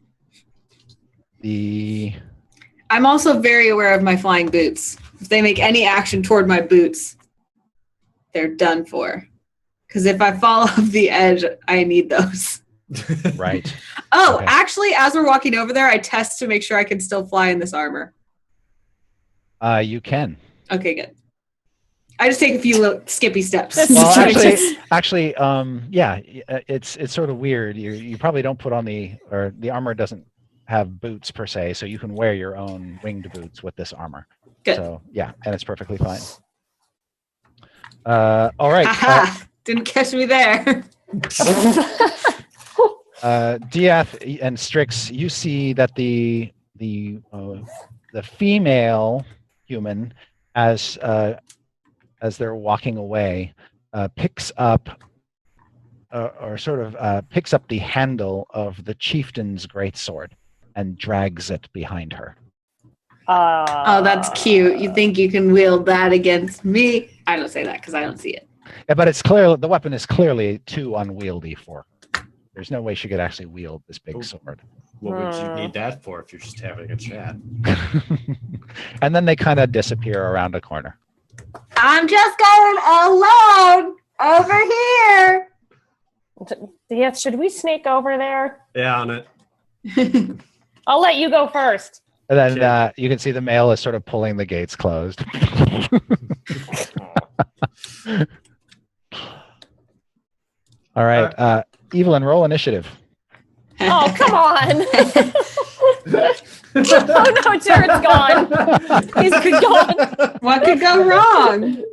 also very aware of my flying boots. If they make any action toward my boots, they're done for. Because if I fall off the edge, I need those. Right. Oh, Okay. actually, as we're walking over there, I test to make sure I can still fly in this armor. You can. Okay, good. I just take a few little skippy steps. Well, Just- actually, yeah, it's sort of weird. You probably don't put on the armor doesn't have boots per se, so you can wear your own winged boots with this armor. Good. So yeah, and it's perfectly fine. All right. Haha! Didn't catch me there. Diath and Strix, you see that the female human, as they're walking away, picks up picks up the handle of the chieftain's greatsword and drags it behind her. Oh, that's cute. You think you can wield that against me? I don't say that because I don't see it. Yeah, but it's clear the weapon is clearly too unwieldy for her. There's no way she could actually wield this big sword. What would you need that for if you're just having a chat? And then they kind of disappear around a corner. I'm just going alone over here. Yeah, should we sneak over there? Yeah, on it. I'll let you go first. And then you can see the male is sort of pulling the gates closed. All right. Evelyn, roll initiative. Oh, come on. Oh, no, Jared's gone. He's gone. What could go wrong?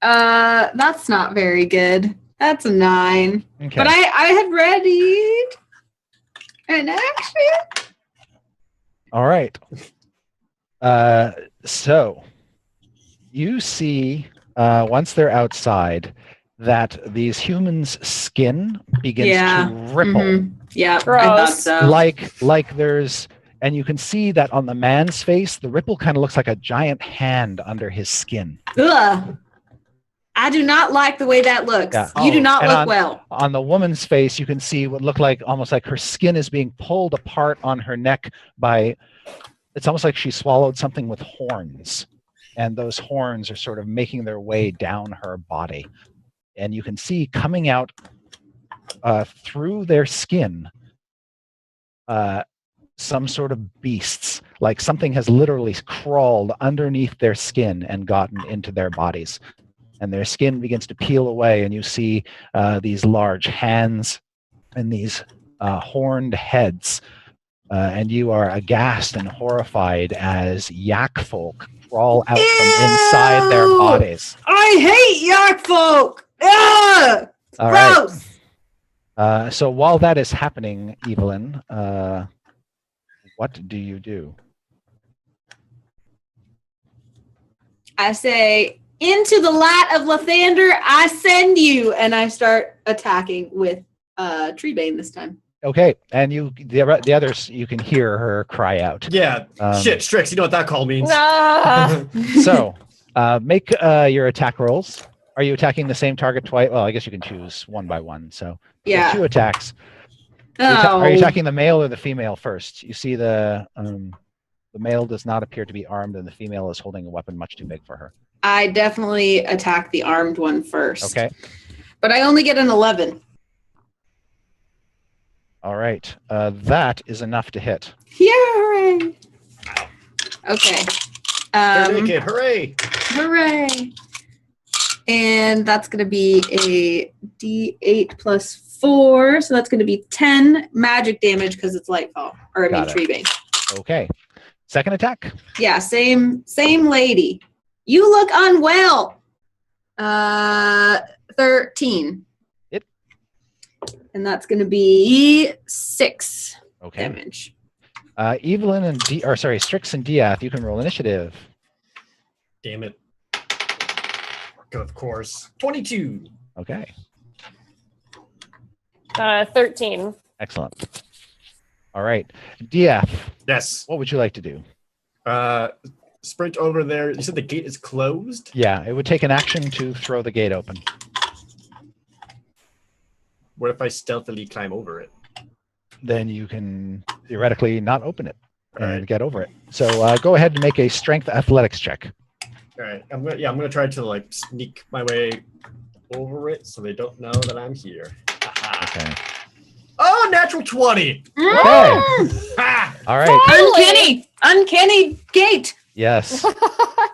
That's not very good. That's a 9. Okay. But I had readied an action. All right. So you see, once they're outside, that these humans' skin begins to ripple. Mm-hmm. Yeah, Gross. I thought so. Like there's, and you can see that on the man's face, the ripple kind of looks like a giant hand under his skin. Ugh. I do not like the way that looks. Yeah. You do not And look well. On the woman's face, you can see what look like almost like her skin is being pulled apart on her neck by, it's almost like she swallowed something with horns. And those horns are sort of making their way down her body. And you can see coming out through their skin some sort of beasts, like something has literally crawled underneath their skin and gotten into their bodies. And their skin begins to peel away, and you see these large hands and these horned heads. And you are aghast and horrified as yak folk crawl out from inside their bodies. I hate yak folk. Ugh! All Gross. right. So while that is happening, Evelyn, what do you do? I say, into the light of Lathander, I send you. And I start attacking with Treebane this time. Okay, and the others, you can hear her cry out. Yeah. Shit, Strix, you know what that call means. Ah. So make your attack rolls. Are you attacking the same target twice? Well, I guess you can choose one by one. So Yeah. 2 attacks. Oh. Are you attacking the male or the female first? You see the male does not appear to be armed, and the female is holding a weapon much too big for her. I definitely attack the armed one first. Okay. But I only get an 11. All right. That is enough to hit. Yeah, hooray. Okay. They're naked, hooray! Hooray. And that's going to be a D8 plus 4. So that's going to be 10 magic damage because it's lightfall. Or I mean, Got it. Treebane. Okay. Second attack. Yeah, same lady. You look unwell. 13. Hit. And that's going to be 6 Okay. damage. Evelyn and Strix and Diath, you can roll initiative. Damn it. Of course. 22. Okay. 13. Excellent. All right. Diath, Yes. what would you like to do? Sprint over there. You said the gate is closed? Yeah, it would take an action to throw the gate open. What if I stealthily climb over it? Then you can theoretically not open it and Alright. get over it. So go ahead and make a strength athletics check. All right. I'm gonna try to like sneak my way over it so they don't know that I'm here. Aha. Okay. Oh, natural 20. Okay. Ha! All right. Uncanny gate. Yes.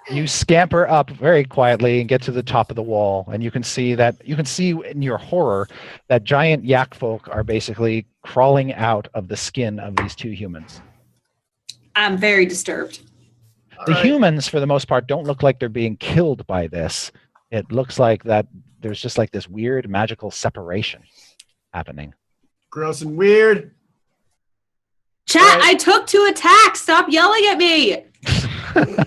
You scamper up very quietly and get to the top of the wall, and you can see in your horror that giant yak folk are basically crawling out of the skin of these two humans. I'm very disturbed. The All right. humans, for the most part, don't look like they're being killed by this. It looks like that there's just like this weird magical separation happening. Gross and weird. Chat, Right. I took 2 attacks. Stop yelling at me. Can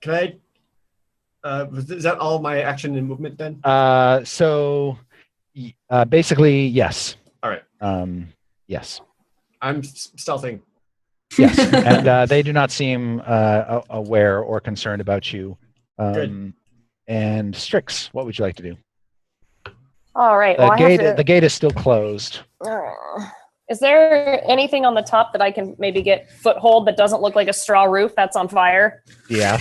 I? Is that all my action and movement then? Basically, yes. All right. Yes. I'm stealthing. Yes. And they do not seem aware or concerned about you. Good. And Strix, what would you like to do? All right. The Well, the gate is still closed. Is there anything on the top that I can maybe get foothold that doesn't look like a straw roof that's on fire? Yeah.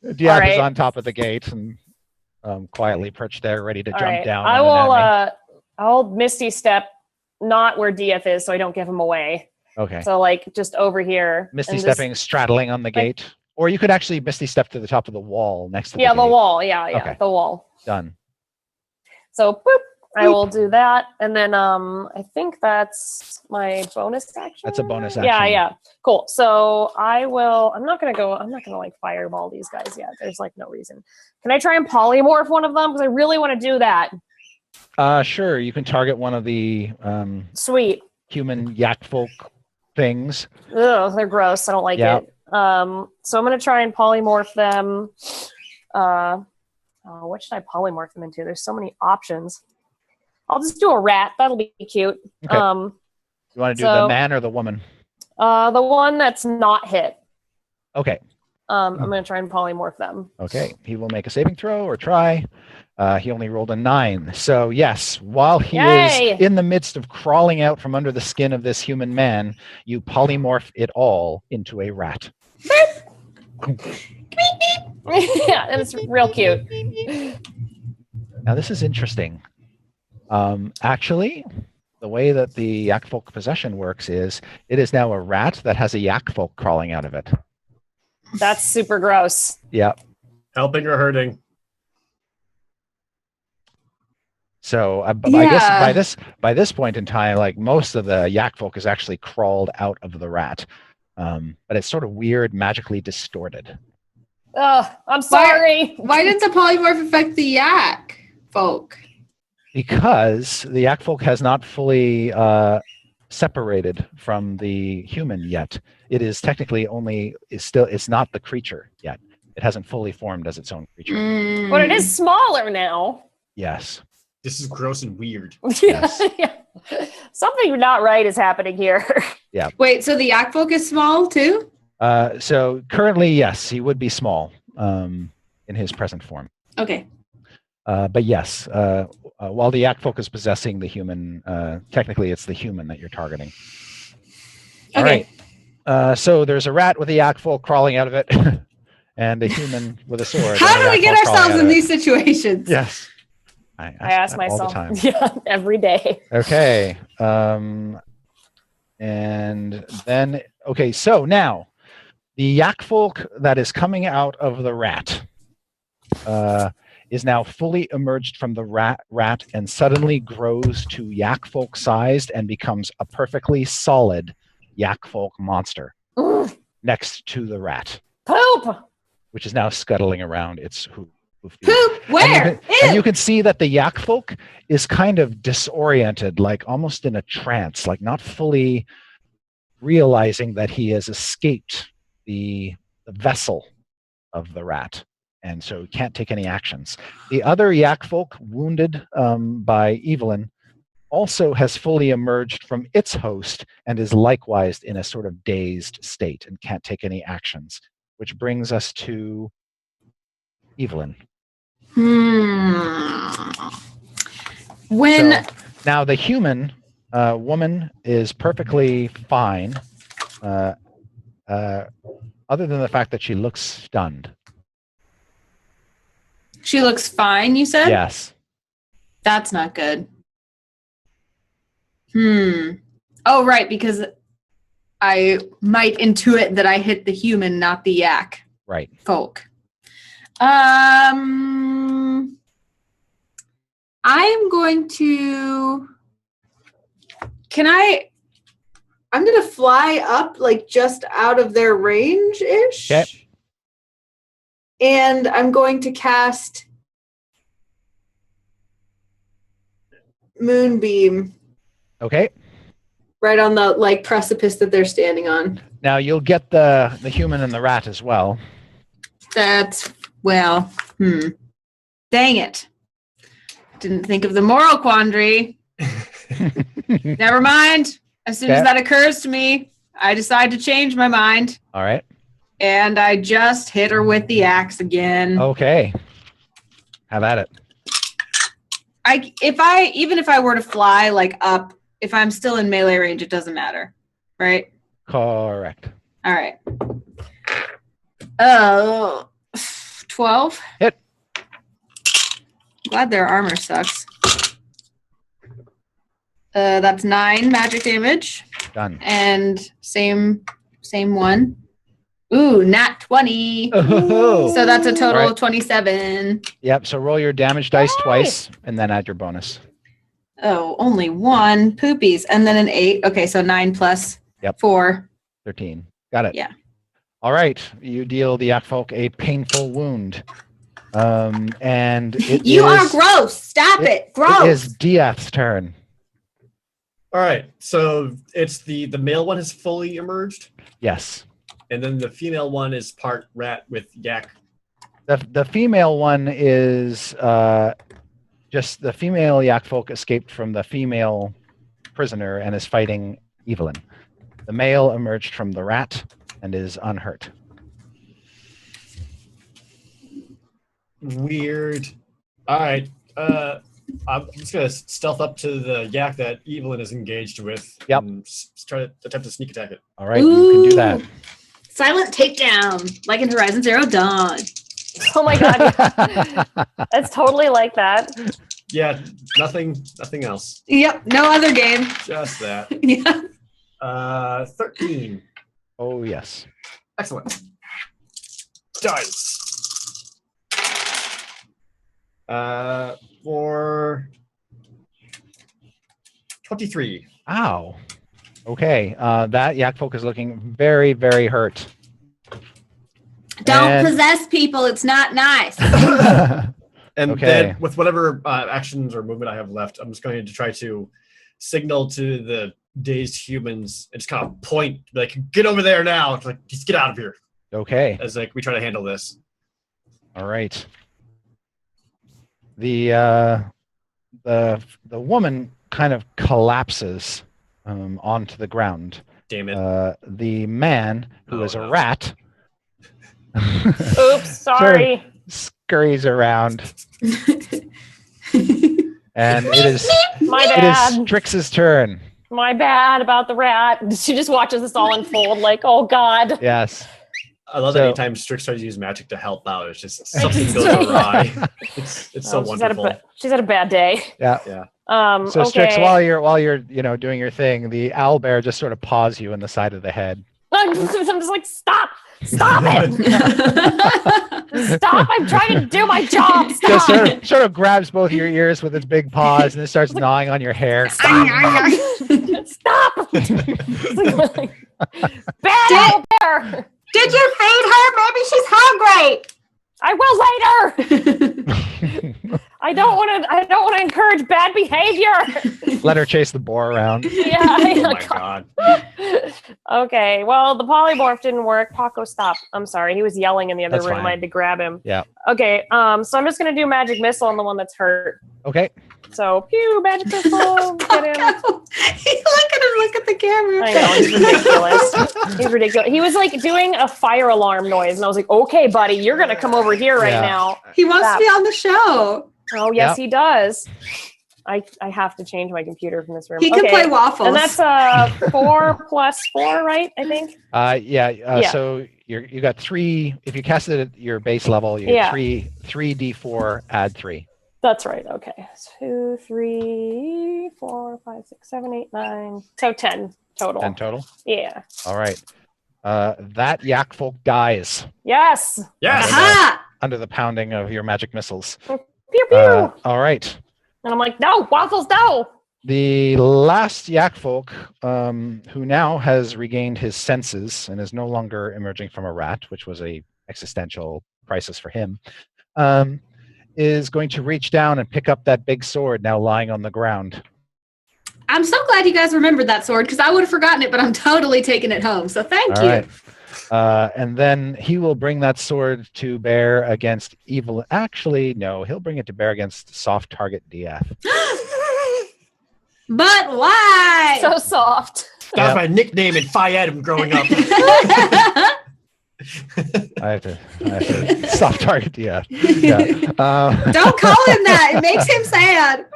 Diab right. is on top of the gate and quietly perched there, ready to All jump right. down. I on an will. enemy. I'll Misty Step, not where DF is, so I don't give him away. Okay. So like just over here. Misty and stepping, straddling on the gate, or you could actually Misty step to the top of the wall next to the gate. the wall. Yeah, Okay. the wall. Done. So boop. I will do that, and then I think that's my bonus action. That's a bonus action. Yeah. Cool. So I will. I'm not gonna like fireball these guys yet. There's like no reason. Can I try and polymorph one of them? Because I really want to do that. Sure. You can target one of the Sweet. human yak folk things. Ugh, they're gross. I don't like it. So I'm gonna try and polymorph them. What should I polymorph them into? There's so many options. I'll just do a rat. That'll be cute. Okay. You want to do the man or the woman? The one that's not hit. Okay. I'm going to try and polymorph them. Okay. He will make a saving throw or try. He only rolled a 9. So yes, while he is in the midst of crawling out from under the skin of this human man, you polymorph it all into a rat. Yeah, and it's real cute. Now this is interesting. Actually, the way that the yak folk possession works is it is now a rat that has a yak folk crawling out of it. That's super gross. Yeah. Helping or hurting? So I guess by this point in time, like most of the yak folk has actually crawled out of the rat, but it's sort of weird, magically distorted. I'm sorry. Why didn't the polymorph affect the yak folk? Because the yak folk has not fully separated from the human yet. It is technically it's not the creature yet. It hasn't fully formed as its own creature. But it is smaller now. Yes. This is gross and weird. Yes. Yeah. Something not right is happening here. Yeah. Wait, so the yak folk is small too? So currently, yes, he would be small in his present form. Okay. But yes, while the yak folk is possessing the human, technically it's the human that you're targeting. All Okay. right. So there's a rat with a yak folk crawling out of it, and a human with a sword. How do we get ourselves in these situations? Yes. I ask that all the myself time. yeah, every day. Okay. And then, okay, so now the yak folk that is coming out of the rat is now fully emerged from the rat and suddenly grows to yak folk sized and becomes a perfectly solid yak folk monster next to the rat, Poop! which is now scuttling around its hoof. Poop? Where? And you can see that the yak folk is kind of disoriented, like almost in a trance, like not fully realizing that he has escaped the vessel of the rat, and so he can't take any actions. The other yak folk, wounded by Evelyn, also has fully emerged from its host and is likewise in a sort of dazed state and can't take any actions, which brings us to Evelyn. When So, now the human woman is perfectly fine, other than the fact that she looks stunned. She looks fine, you said? Yes. That's not good. Oh, right, because I might intuit that I hit the human, not the yak Right. folk. I'm going to... I'm going to fly up, like, just out of their range-ish. Okay. And I'm going to cast Moonbeam Okay. right on the, like, precipice that they're standing on. Now you'll get the human and the rat as well. That's, well, dang it. Didn't think of the moral quandary. Never mind. As soon as that occurs to me, I decide to change my mind. All right. And I just hit her with the axe again. Okay. Have at it. Even if I were to fly like up, if I'm still in melee range, it doesn't matter. Right? Correct. All right. 12. Hit. Glad their armor sucks. That's 9 magic damage. Done. And same one. Ooh, nat 20. Oh. So that's a total Right. of 27. Yep. So roll your damage dice twice and then add your bonus. Oh, only 1. Poopies. And then an 8. Okay, so 9 plus 4. 13. Got it. Yeah. All right. You deal the yak folk a painful wound. And You are gross. Stop it. Gross. It is Diath's turn. All right. So it's the male one has fully emerged, Yes. and then the female one is part rat with yak. The female one is just the female yak folk escaped from the female prisoner and is fighting Evelyn. The male emerged from the rat and is unhurt. Weird. All right. I'm just gonna stealth up to the yak that Evelyn is engaged with. Yep. And try to attempt to sneak attack it. All right, you can do that. Silent takedown, like in Horizon Zero Dawn. Oh my god. It's totally like that. Yeah. Nothing else. Yep, no other game. Just that. Yeah. 13. Oh, yes. Excellent. Dice. For 23. Ow. Okay. That yak folk is looking very, very hurt. Don't possess people. It's not nice. And Okay. then with whatever actions or movement I have left, I'm just going to try to signal to the dazed humans and just kind of point, like, get over there now. It's like, just get out of here. Okay. As like we try to handle this. All right. The woman kind of collapses onto the ground. Damn it. The man, who is a rat, Oops, sorry. sort of scurries around, and it is My it bad. is Strix's turn. My bad about the rat. She just watches this all unfold like, oh god. Yes. I love that anytime Strix tries to use magic to help out, it's just something goes awry. It's so wonderful. She's had a bad day. Yeah. Yeah. So Strix, while you're doing your thing, the owlbear just sort of paws you in the side of the head. I'm just like, stop it. Stop, I'm trying to do my job. Stop. Just sort of grabs both your ears with its big paws and then starts gnawing on your hair. Stop. Bad out there. Did you feed her? Maybe she's hungry. I will later. I don't want to encourage bad behavior. Let her chase the boar around. Yeah. Oh my god. Okay. Well, the polymorph didn't work. Paco, stop. I'm sorry. He was yelling in the other That's room. fine. I had to grab him. Yeah. Okay. So I'm just gonna do magic missile on the one that's hurt. Okay. So pew, magic missile. Get him. Look at the camera. I know, he's ridiculous. He's ridiculous. He was like doing a fire alarm noise, and I was like, okay, buddy, you're gonna come over here right now. He wants to be on the show. Oh, yes, he does. I have to change my computer from this room. He can play waffles. And that's 4 plus 4, right? I think. Yeah. So you got 3. If you cast it at your base level, you get 3d4. Add 3. That's right. Okay. 2, 3, 4, 5, 6, 7, 8, 9. So 10 total. 10 total. Yeah. All right. That yak folk dies. Yes. Yes. Aha! Under the pounding of your magic missiles. Pew pew. All right. And I'm like, no, waffles, no. The last yak folk, who now has regained his senses and is no longer emerging from a rat, which was a existential crisis for him, is going to reach down and pick up that big sword now lying on the ground. I'm so glad you guys remembered that sword because I would have forgotten it, but I'm totally taking it home. So thank All you. right. And then he will bring that sword to bear against evil. Actually, no, he'll bring it to bear against soft target DF. But why? So soft. That was my nickname in Phi Adam growing up. I have to soft target DF. Yeah. Don't call him that. It makes him sad.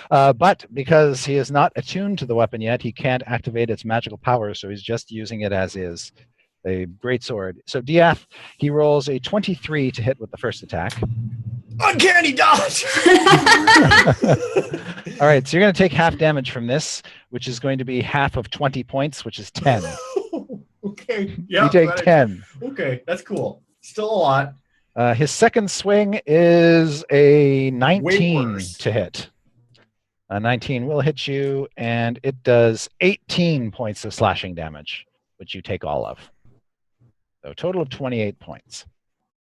But because he is not attuned to the weapon yet, he can't activate its magical powers, so he's just using it as is. A great sword. So DF, he rolls a 23 to hit with the first attack. Uncanny dodge. All right, so you're going to take half damage from this, which is going to be half of 20 points, which is 10. Okay. Yeah. You take 10. Okay, that's cool. Still a lot. His second swing is a Way 19 worse. to hit. A 19 will hit you, and it does 18 points of slashing damage, which you take all of. So a total of 28 points.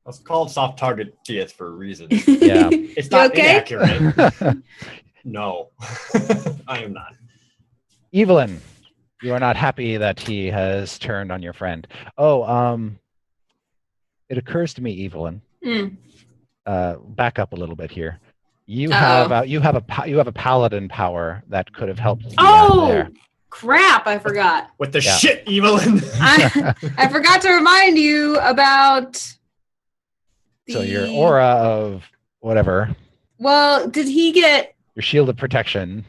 It's called soft target DS for a reason. Yeah. It's not okay? inaccurate. No, I am not. Evelyn, you are not happy that he has turned on your friend. Oh, it occurs to me, Evelyn. Back up a little bit here. You have a paladin power that could have helped. There. Crap! I forgot. With the shit, Evelyn. I forgot to remind you about. So your aura of whatever. Well, did he get? Your shield of protection.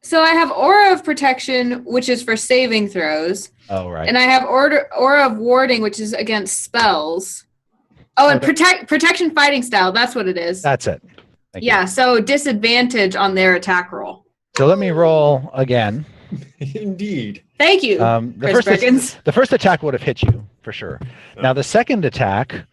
So I have aura of protection, which is for saving throws. Oh, right. And I have aura of warding, which is against spells. Oh, and protection fighting style. That's what it is. That's it. Thank Yeah, you. so disadvantage on their attack roll. So let me roll again. Indeed. Thank you, Chris Perkins. The first attack would have hit you, for sure. Now, the second attack,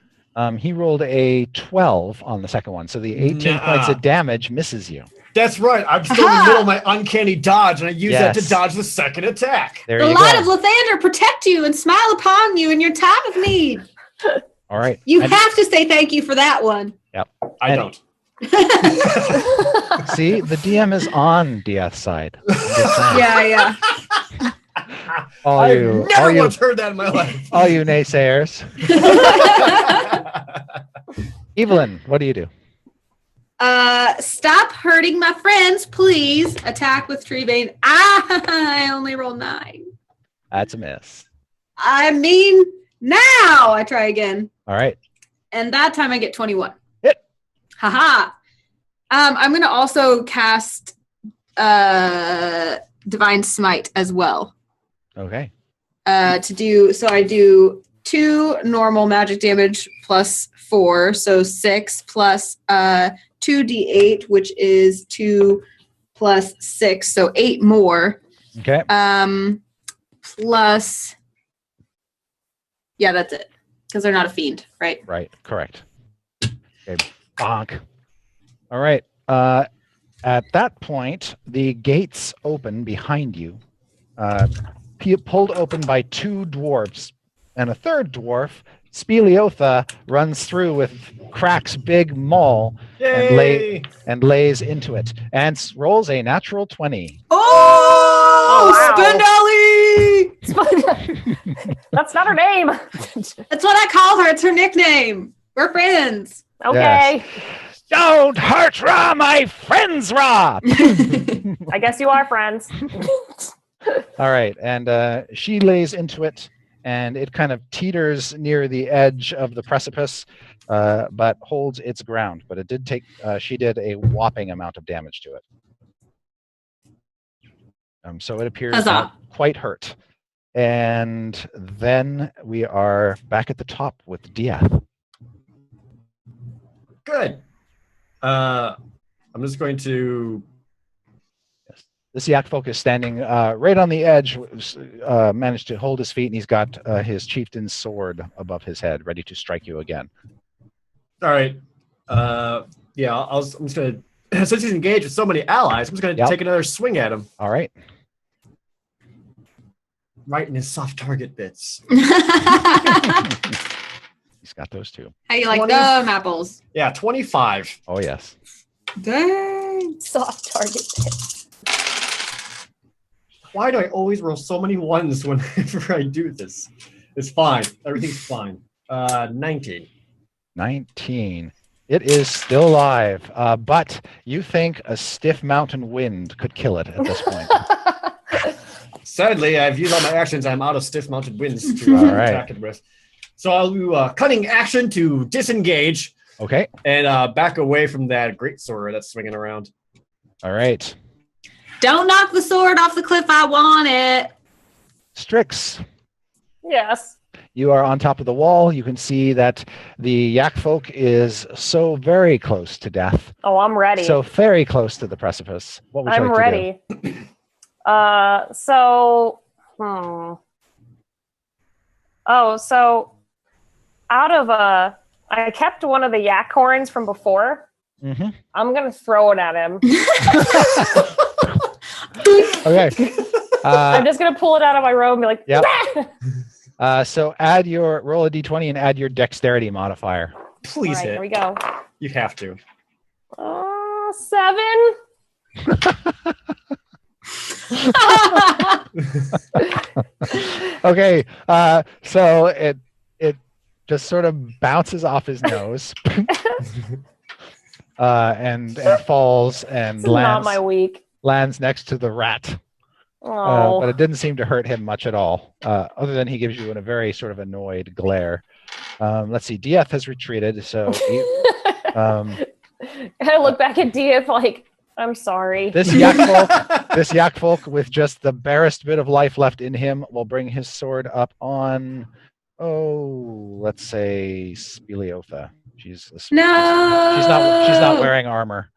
he rolled a 12 on the second one. So the 18 points of damage misses you. That's right. I'm still in the middle of my uncanny dodge, and I use that to dodge the second attack. There The you Light go. of Lathander protect you and smile upon you in your time of need. All right. You have to say thank you for that one. Yep. I don't. See, the DM is on DF's side. I'm just saying. Yeah. I've never once heard that in my life. All you naysayers. Evelyn, what do you do? Stop hurting my friends, please. Attack with Treebane. I only rolled 9. That's a miss. I mean, now I try again. All right. And that time I get 21. Hit. Haha. I'm going to also cast Divine Smite as well. Okay. I do 2 normal magic damage plus 4, so 6 plus 2d8, which is 2 plus 6, so 8 more. Okay. Plus, yeah, that's it, because they're not a fiend, right? Right. Correct. Okay. Bonk. All right. At that point, the gates open behind you, pulled open by 2 dwarves, and a third dwarf, Speleotha, runs through with Crack's big maul and lays into it and rolls a natural 20. Oh, wow. Spindali! That's not her name. That's what I call her. It's her nickname. We're friends. Okay. Yes. Don't hurt Ra, my friends, Ra! I guess you are friends. All right. And she lays into it, and it kind of teeters near the edge of the precipice, but holds its ground. But it did take, she did a whopping amount of damage to it. So it appears not quite hurt. And then we are back at the top with Diath. Good. I'm just going to. This yak folk is standing right on the edge, managed to hold his feet, and he's got his chieftain's sword above his head, ready to strike you again. All right. Yeah, I'm just going to. Since he's engaged with so many allies, I'm just going to take another swing at him. All right. Right in his soft target bits. He's got those two. How you like them apples? Yeah, 25. Oh, yes. Dang. Soft target pit. Why do I always roll so many ones whenever I do this? It's fine. Everything's fine. 19. 19. It is still alive, but you think a stiff mountain wind could kill it at this point. Sadly, I've used all my actions. I'm out of stiff mounted winds to attack it with. So I'll do a cunning action to disengage. Okay. And back away from that greatsword that's swinging around. All right. Don't knock the sword off the cliff. I want it. Strix. Yes. You are on top of the wall. You can see that the yak folk is so very close to death. Oh, I'm ready. So very close to the precipice. What would you I'm like ready. to do? So out of I kept one of the yak horns from before. Mm-hmm. I'm gonna throw it at him. Okay. I'm just gonna pull it out of my robe and be like, Yep. "Bah!" So roll a d20 and add your dexterity modifier. Please All right, hit. here we go. You have to. 7. Okay. So it just sort of bounces off his nose and falls and This is not my week. lands next to the rat. Oh, But it didn't seem to hurt him much at all, other than he gives you a very sort of annoyed glare. Let's see. Diath has retreated, so I look back at Diath like, I'm sorry. this yak folk with just the barest bit of life left in him will bring his sword up on, let's say Speleotha. She's not wearing armor.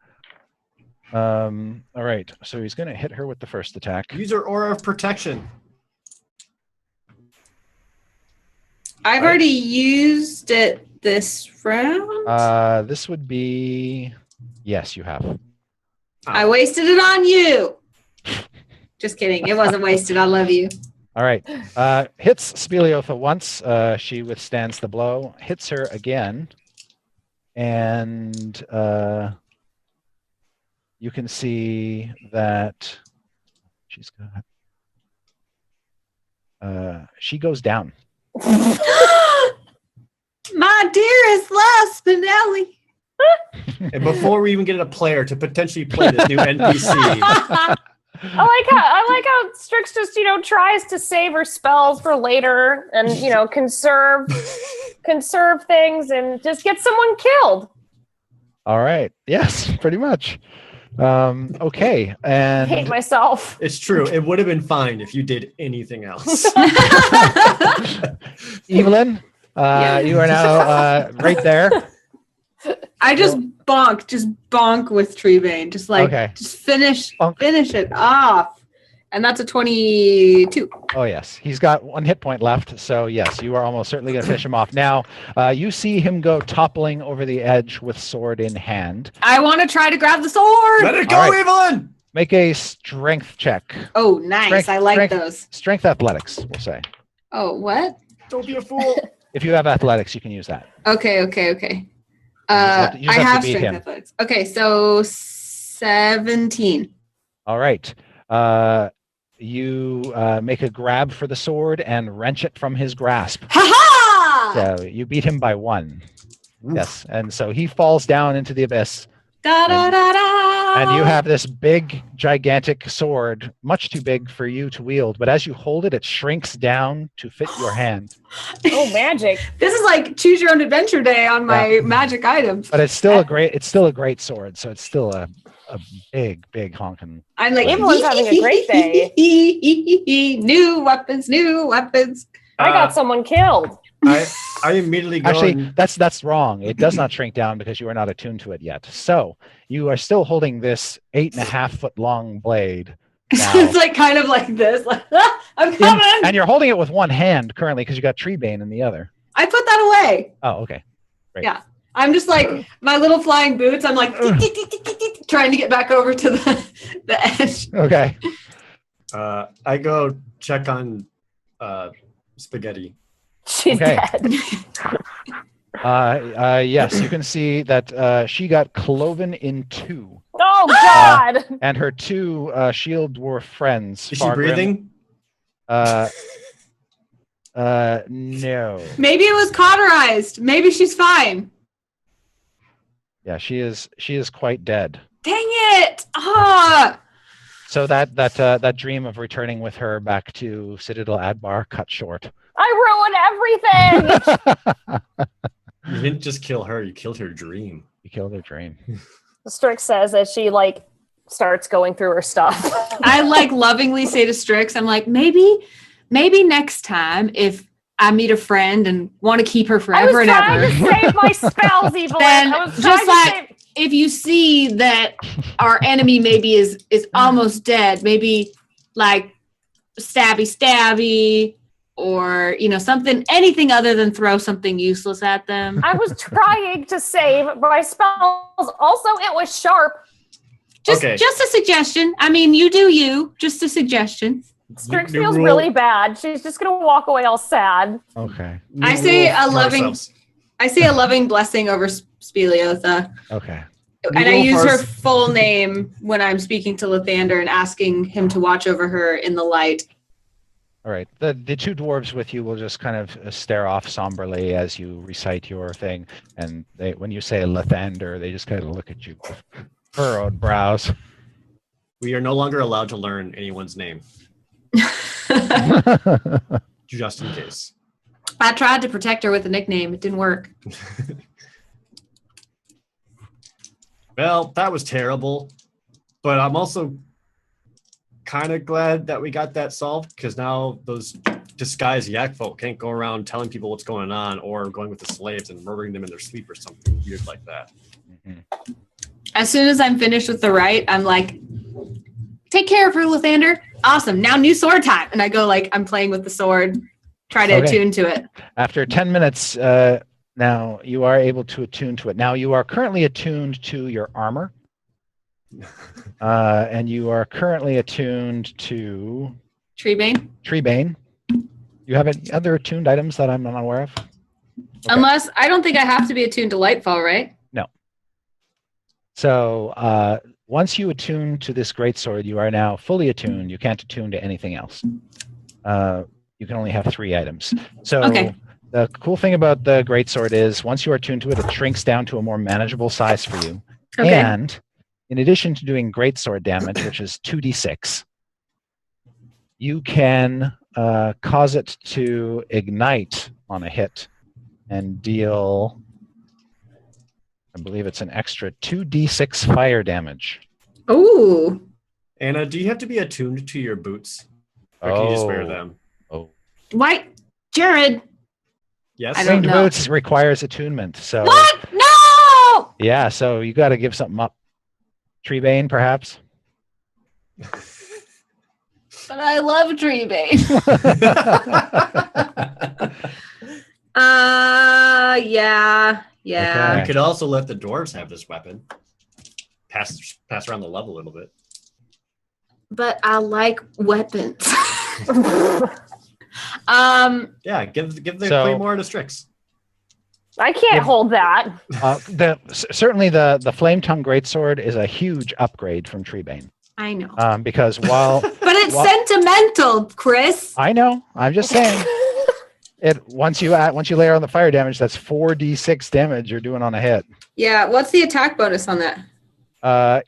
All right, so he's going to hit her with the first attack. Use your aura of protection. I've already used it this round. This would be, yes, you have. I wasted it on you. Just kidding. It wasn't wasted. I love you. All right. Hits Speleotha once. She withstands the blow. Hits her again. And you can see that she's got... she goes down. My dearest love, Spinelli. And before we even get a player to potentially play this new NPC, I like how Strix just tries to save her spells for later and conserve things and just get someone killed. All right. Yes, pretty much. Okay. And I hate myself. it's true. It would have been fine if you did anything else. Evelyn, you are now right there. I just bonk with Treebane. Just finish it off. And that's a 22. Oh, yes. He's got 1 hit point left. So, yes, you are almost certainly going to finish him off. Now, you see him go toppling over the edge with sword in hand. I want to try to grab the sword. Let it go, All right. Evelyn! Make a strength check. Oh, nice. I like those. Strength athletics, we'll say. Oh, what? Don't be a fool. If you have athletics, you can use that. Okay. You just I have to have beat strength him. athletics. Okay, so 17. All right. You make a grab for the sword and wrench it from his grasp. Ha-ha! So you beat him by 1. Oof. Yes, and so he falls down into the abyss. Da, da, da, da. And you have this big, gigantic sword, much too big for you to wield. But as you hold it, it shrinks down to fit your hand. Oh, magic! This is like choose your own adventure day on my magic items. But it's still a great sword. So it's still a a big honking. I'm like, Everyone's having a great day. New weapons, new weapons. I got someone killed. I immediately go. Actually, that's wrong. It does not shrink down because you are not attuned to it yet. So you are still holding this 8.5-foot long blade. Now. It's like kind of like this. Like, I'm coming. And you're holding it with one hand currently because you got tree bane in the other. I put that away. Oh, okay. Great. Yeah. I'm just like my little flying boots. I'm like trying to get back over to the edge. Okay. I go check on Spaghetti. She's Okay. dead. Yes, you can see that she got cloven in two. Oh God! And her two shield dwarf friends. Is she Fargrim, breathing? No. Maybe it was cauterized. Maybe she's fine. Yeah, she is quite dead. Dang it! Ah! So that dream of returning with her back to Citadel Adbar cut short. I ruined everything. You didn't just kill her; you killed her dream. You killed her dream. Strix says as she starts going through her stuff. I lovingly say to Strix, I'm like, maybe next time if I meet a friend and want to keep her forever and ever. I was trying to save my spells, Evelyn. Then I was just trying to save... if you see that our enemy maybe is almost dead, maybe like stabby, or something, anything other than throw something useless at them. I was trying to save my spells. Also, it was sharp. Just a suggestion. I mean, you do you. Just a suggestion. Strix feels really bad. She's just gonna walk away all sad. Okay. I say a loving blessing over Speliotha. Okay. And I use her full name when I'm speaking to Lathander and asking him to watch over her in the light. All right. The two dwarves with you will just kind of stare off somberly as you recite your thing, and when you say Lathander, they just kind of look at you with furrowed brows. We are no longer allowed to learn anyone's name. Just in case. I tried to protect her with a nickname. It didn't work. Well, that was terrible. But I'm also kind of glad that we got that solved, because now those disguised yak folk can't go around telling people what's going on or going with the slaves and murdering them in their sleep or something weird like that. Mm-hmm. As soon as I'm finished with the rite, I'm like, take care of her, Lathander. Awesome. Now new sword time. And I go I'm playing with the sword, try to attune to it. After 10 minutes, now you are able to attune to it. Now you are currently attuned to your armor. And you are currently attuned to Treebane. You have any other attuned items that I'm not aware of? Okay. Unless I don't think I have to be attuned to Lightfall, right? No. So once you attune to this greatsword, you are now fully attuned. You can't attune to anything else. You can only have 3 items. So the cool thing about the greatsword is once you are attuned to it, it shrinks down to a more manageable size for you. Okay. And in addition to doing greatsword damage, which is 2d6, you can cause it to ignite on a hit and deal, I believe it's an extra 2d6 fire damage. Ooh. Anna, do you have to be attuned to your boots? Or can you just wear them? Oh. Why? Jared. Yes. I don't Winged know. boots requires attunement. So What? No! yeah, so you got to give something up. Treebane, perhaps? But I love Treebane. Yeah. Okay. We could also let the dwarves have this weapon. Pass around the level a little bit. But I like weapons. Yeah, give the claymore to Strix. I can't hold that. Certainly the Flame Tongue Greatsword is a huge upgrade from Treebane. I know. Because while but it's sentimental, Chris. I know. I'm just saying. Once you layer on the fire damage, that's 4d6 damage you're doing on a hit. Yeah. What's the attack bonus on that?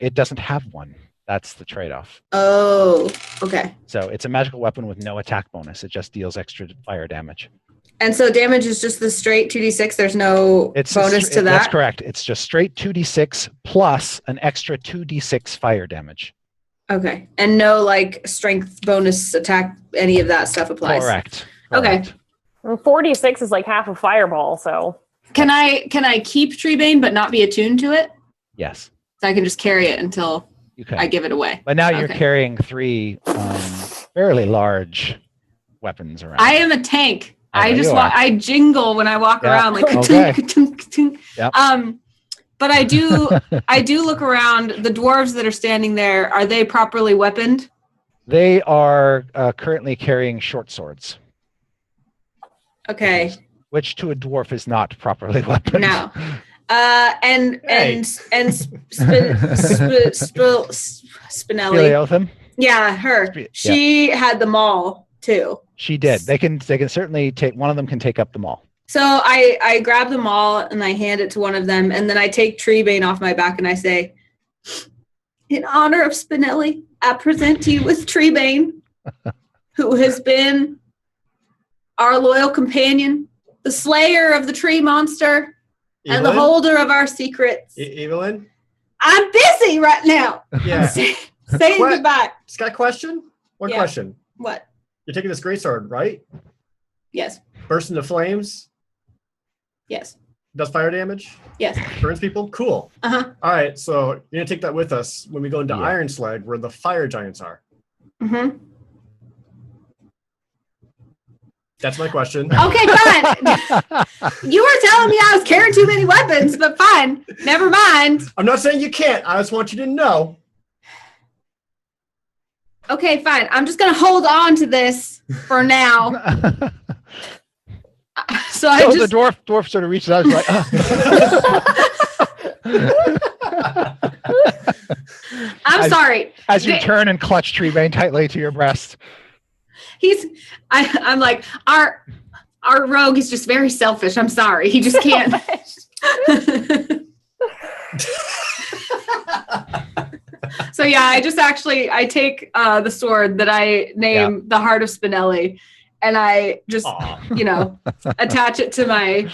It doesn't have one. That's the trade-off. Oh, okay. So it's a magical weapon with no attack bonus. It just deals extra fire damage. And so damage is just the straight 2d6. There's no bonus to that. That's correct. It's just straight 2d6 plus an extra 2d6 fire damage. Okay. And no like strength bonus attack, any of that stuff applies. Correct. Okay. And 46 is like half a fireball, so. Can I keep Treebane but not be attuned to it? Yes. So I can just carry it until I give it away. But now you're carrying 3 fairly large weapons around. I am a tank. I jingle when I walk around like Yep. But I do look around. The dwarves that are standing there, are they properly weaponed? They are currently carrying short swords. Okay. Which to a dwarf is not properly weaponed. No. Spinelli. Speleotham? Yeah, her. She had them all too. She did. They can certainly take, one of them can take up the mall. So I grab them all and I hand it to one of them, and then I take Treebane off my back and I say, in honor of Spinelli, I present to you with Treebane, who has been our loyal companion, the slayer of the tree monster, and the holder of our secrets. Evelyn? I'm busy right now. Yeah. Saying goodbye. Just got a question? One question. What? You're taking this greatsword, right? Yes. Burst into flames? Yes. Does fire damage? Yes. Burns people? Cool. Uh-huh. All right, so you're going to take that with us when we go into Iron Slag, where the fire giants are. Mm-hmm. That's my question. Okay, fine. You were telling me I was carrying too many weapons, but fine. Never mind. I'm not saying you can't. I just want you to know. Okay, fine. I'm just going to hold on to this for now. So the dwarf sort of reaches out and is like, I'm sorry. As you turn and clutch Treebane tightly to your breast. I'm like, our rogue is just very selfish. I'm sorry. He just can't. So yeah, I take the sword that I name the Heart of Spinelli, and I just attach it to my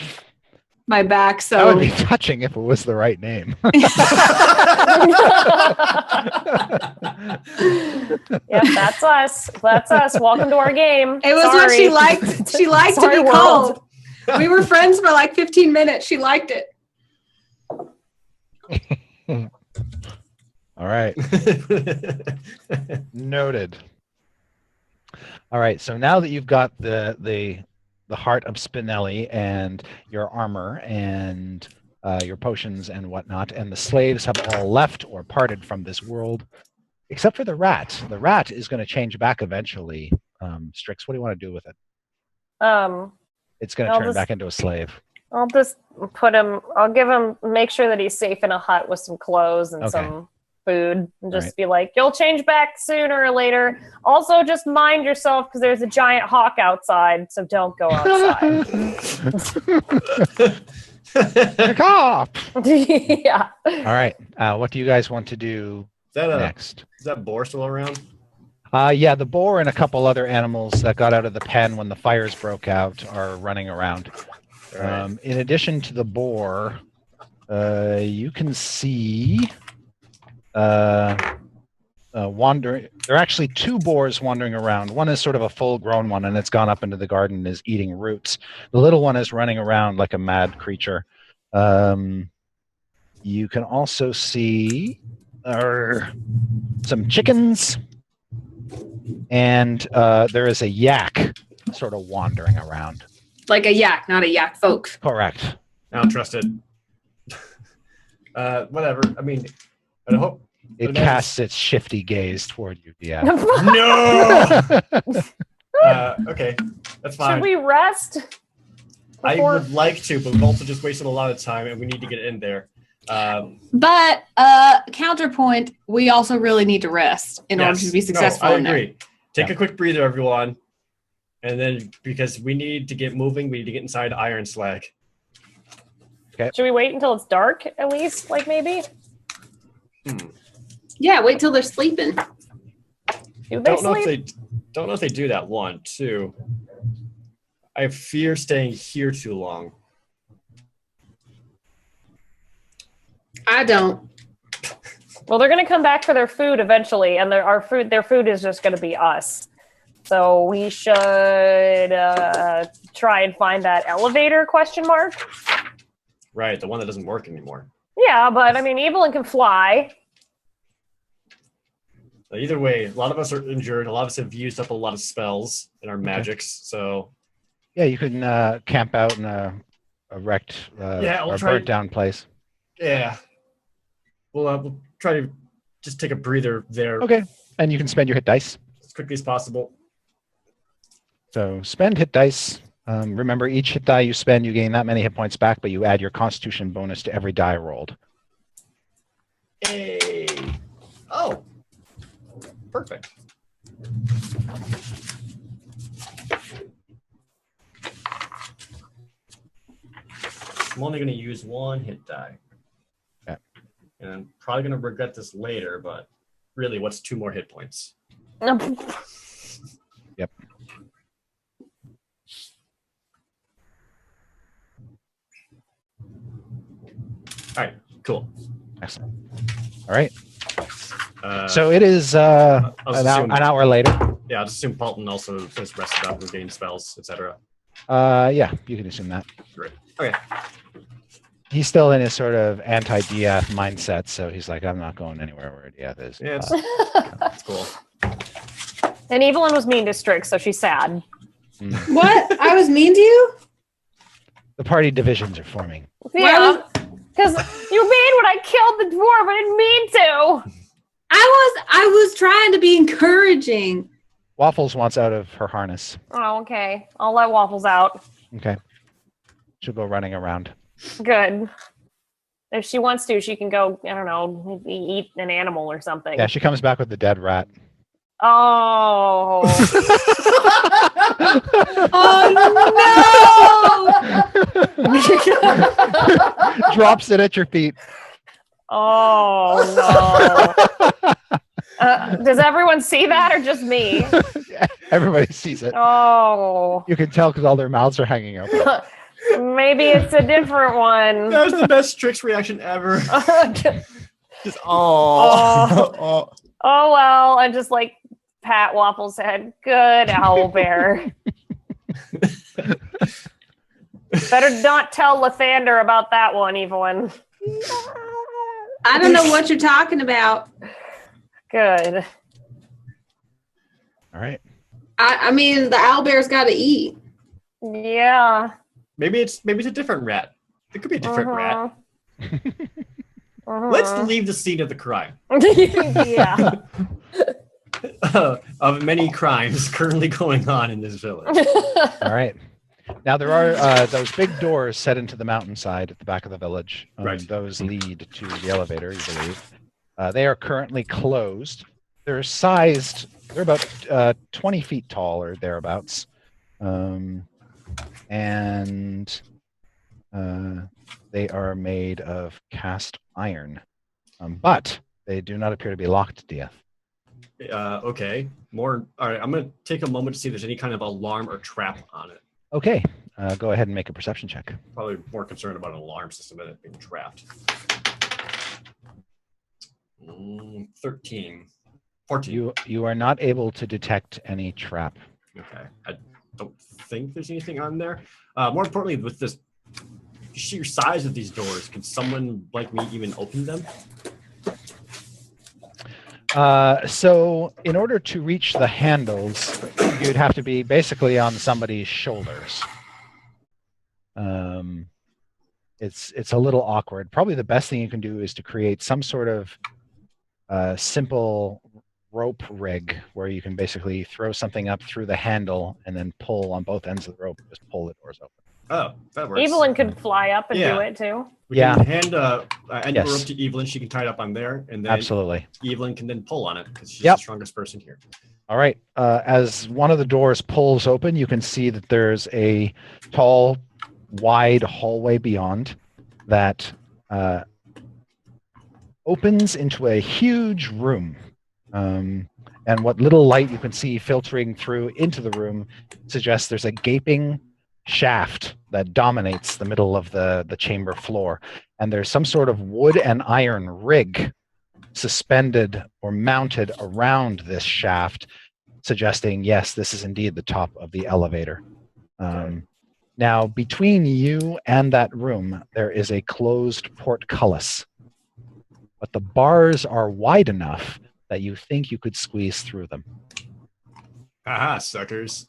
back. So that would be touching if it was the right name. Yeah, that's us. That's us. Welcome to our game. It was what she liked. She liked to be called. We were friends for like 15 minutes. She liked it. All right. Noted. All right. So now that you've got the Heart of Spinelli and your armor and your potions and whatnot, and the slaves have all left or parted from this world, except for the rat. The rat is going to change back eventually. Strix, what do you want to do with it? It's going to turn back into a slave. I'll just put him. I'll give him. Make sure that he's safe in a hut with some clothes and some food, and just be like, "You'll change back sooner or later." Also, just mind yourself because there's a giant hawk outside, so don't go outside. Pick up. Yeah. All right. What do you guys want to do next? Is that boar still around? Yeah, the boar and a couple other animals that got out of the pen when the fires broke out are running around. Right. In addition to the boar, you can see wandering. There are actually 2 boars wandering around. One is sort of a full-grown one, and it's gone up into the garden and is eating roots. The little one is running around like a mad creature. You can also see some chickens, and there is a yak sort of wandering around. Like a yak, not a yak folk. Correct. I don't trust it. Whatever. I mean, I hope it casts its shifty gaze toward you. Yeah. No. Okay, that's fine. Should we rest? I would like to, but we've also just wasted a lot of time, and we need to get in there. But counterpoint, we also really need to rest in order to be successful. I agree. Take a quick breather, everyone. And then, because we need to get moving, we need to get inside Iron Slag. Okay. Should we wait until it's dark, at least? Like, maybe? Yeah, wait till they're sleeping. Do they sleep? Don't know if they do that. 1, 2. I fear staying here too long. I don't. Well, they're going to come back for their food eventually, and their food is just going to be us. So we should try and find that elevator ? Right, the one that doesn't work anymore. Yeah, but I mean, Evelyn can fly. Either way, a lot of us are injured. A lot of us have used up a lot of spells in our magics. So Yeah, you can camp out in a wrecked or burnt down place. Yeah. We'll try to just take a breather there. Okay, and you can spend your hit dice. As quickly as possible. So spend hit dice. Remember, each hit die you spend, you gain that many hit points back, but you add your Constitution bonus to every die rolled. Hey. Oh. Perfect. I'm only going to use one hit die. Okay. And I'm probably going to regret this later, but really, what's 2 more hit points? Yep. All right, cool. Excellent. All right. So it is an hour later. Yeah, I'll just assume Paulton also has rested up and gained spells, etc. Yeah, you can assume that. Great. Okay. He's still in his sort of anti-Diath mindset, so he's like, I'm not going anywhere where Diath is. Yeah, it's cool. And Evelyn was mean to Strix, so she's sad. What? I was mean to you? The party divisions are forming. Yeah, because you mean when I killed the dwarf, I didn't mean to. I was trying to be encouraging. Waffles wants out of her harness. Oh, okay. I'll let Waffles out. Okay. She'll go running around. Good. If she wants to, she can go, I don't know, eat an animal or something. Yeah, she comes back with the dead rat. Oh. Oh, no! Drops it at your feet. Oh, no. Does everyone see that or just me? Everybody sees it. Oh. You can tell because all their mouths are hanging open. Maybe it's a different one. That was the best Strix reaction ever. Just Oh, well, and just like pat Waffles' head. Good owlbear. Better not tell Lathander about that one, Evelyn. I don't know what you're talking about. Good. All right. I mean, the owlbear's got to eat. Yeah. Maybe it's a different rat. It could be a different rat. Let's leave the scene of the crime. Yeah. Of many crimes currently going on in this village. All right. Now there are those big doors set into the mountainside at the back of the village. Right. Those lead to the elevator, you believe. They are currently closed. They're sized. They're about 20 feet tall or thereabouts, and they are made of cast iron, but they do not appear to be locked to death. Okay. All right. I'm going to take a moment to see if there's any kind of alarm or trap on it. Okay. Go ahead and make a perception check. Probably more concerned about an alarm system than it being trapped. 13. 14. You are not able to detect any trap. Okay. I don't think there's anything on there. More importantly, with this sheer size of these doors, can someone like me even open them? So in order to reach the handles, you'd have to be basically on somebody's shoulders. It's a little awkward. Probably the best thing you can do is to create some sort of simple rope rig where you can basically throw something up through the handle and then pull on both ends of the rope. Just pull the doors open. Oh, that works. Evelyn could fly up and do it too. We can hand Yes. the rope to Evelyn. She can tie it up on there, and then Absolutely. Evelyn can then pull on it because she's Yep. the strongest person here. All right. As one of the doors pulls open, you can see that there's a tall, wide hallway beyond that opens into a huge room. And what little light you can see filtering through into the room suggests there's a gaping shaft that dominates the middle of the chamber floor. And there's some sort of wood and iron rig suspended or mounted around this shaft, suggesting, yes, this is indeed the top of the elevator. Now, between you and that room, there is a closed portcullis. But the bars are wide enough that you think you could squeeze through them. Haha, suckers.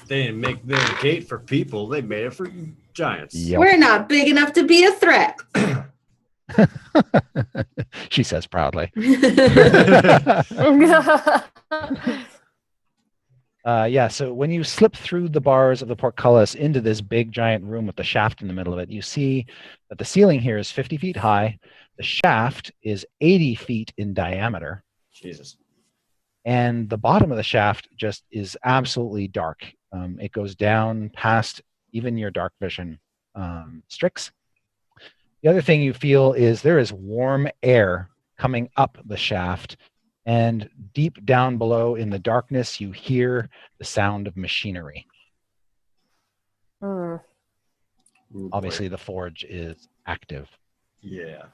They didn't make the gate for people. They made it for giants. Yep. We're not big enough to be a threat. She says proudly. So when you slip through the bars of the portcullis into this big giant room with the shaft in the middle of it, you see that the ceiling here is 50 feet high. The shaft is 80 feet in diameter. Jesus. And the bottom of the shaft just is absolutely dark. It goes down past even your dark vision strix. The other thing you feel is there is warm air coming up the shaft, and deep down below in the darkness, you hear the sound of machinery. Ooh, Obviously, boy. the forge is active. Yeah.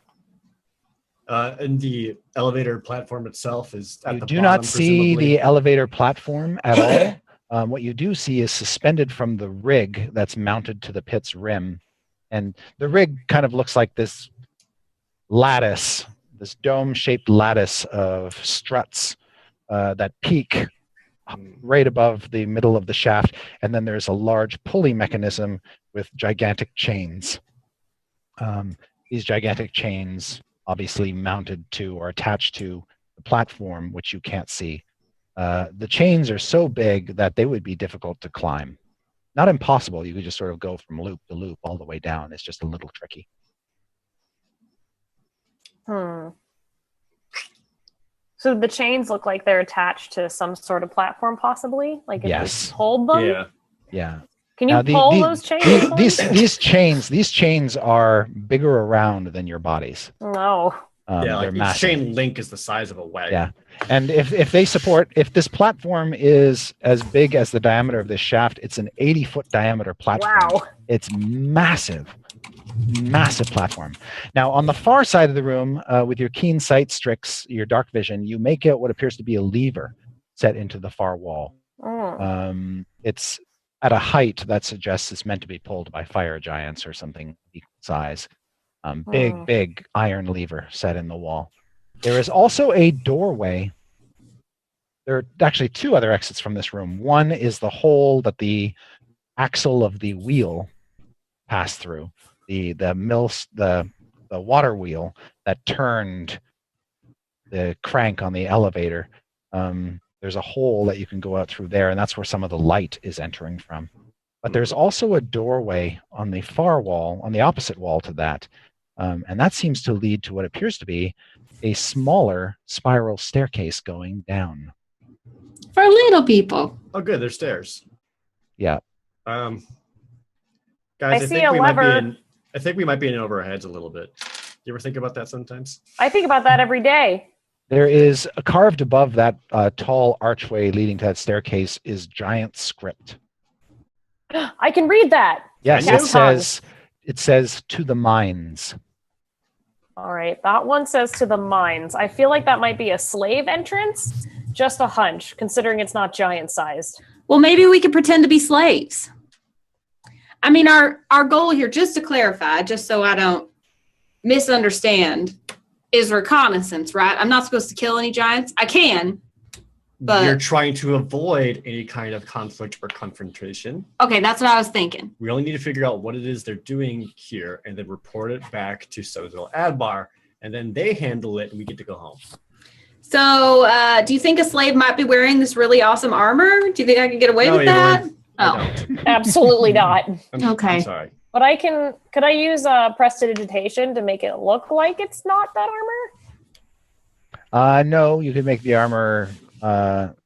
And the elevator platform itself is at You the do bottom, not see presumably. the elevator platform at all. What you do see is suspended from the rig that's mounted to the pit's rim. And the rig kind of looks like this lattice, this dome-shaped lattice of struts that peak right above the middle of the shaft. And then there's a large pulley mechanism with gigantic chains. These gigantic chains obviously mounted to or attached to the platform, which you can't see. The chains are so big that they would be difficult to climb. Not impossible. You could just sort of go from loop to loop all the way down. It's just a little tricky. So the chains look like they're attached to some sort of platform, possibly? Like if Yes. you hold them? Yeah. Yeah. Can you Now, pull those chains? These chains are bigger around than your bodies. No. Yeah, They're like each massive. chain link is the size of a wagon. Yeah. And if this platform is as big as the diameter of this shaft, it's an 80-foot diameter platform. Wow. It's massive. Massive platform. Now, on the far side of the room, with your keen sight strix, your dark vision, you make out what appears to be a lever set into the far wall. It's at a height that suggests it's meant to be pulled by fire giants or something equal size. Big iron lever set in the wall. There is also a doorway. There are actually two other exits from this room. One is the hole that the axle of the wheel passed through. The water wheel that turned the crank on the elevator. There's a hole that you can go out through there, and that's where some of the light is entering from. But there's also a doorway on the far wall, on the opposite wall to that, and that seems to lead to what appears to be a smaller spiral staircase going down. For little people. Oh, good. There's stairs. Yeah. Guys, I see a lever. I think we might be in over our heads a little bit. You ever think about that sometimes? I think about that every day. There is carved above that tall archway leading to that staircase is giant script. I can read that. Yes, Can you? it says to the mines. All right, that one says to the mines. I feel like that might be a slave entrance. Just a hunch, considering it's not giant-sized. Well, maybe we could pretend to be slaves. I mean, our goal here, just to clarify, just so I don't misunderstand, is reconnaissance, right? I'm not supposed to kill any giants. I can, but... You're trying to avoid any kind of conflict or confrontation. Okay, that's what I was thinking. We only need to figure out what it is they're doing here and then report it back to Sozil Adbar, and then they handle it and we get to go home. So, do you think a slave might be wearing this really awesome armor? Do you think I could get away with that? I don't. Absolutely not. Okay. I'm sorry. But could I use prestidigitation to make it look like it's not that armor? No, you could make the armor, look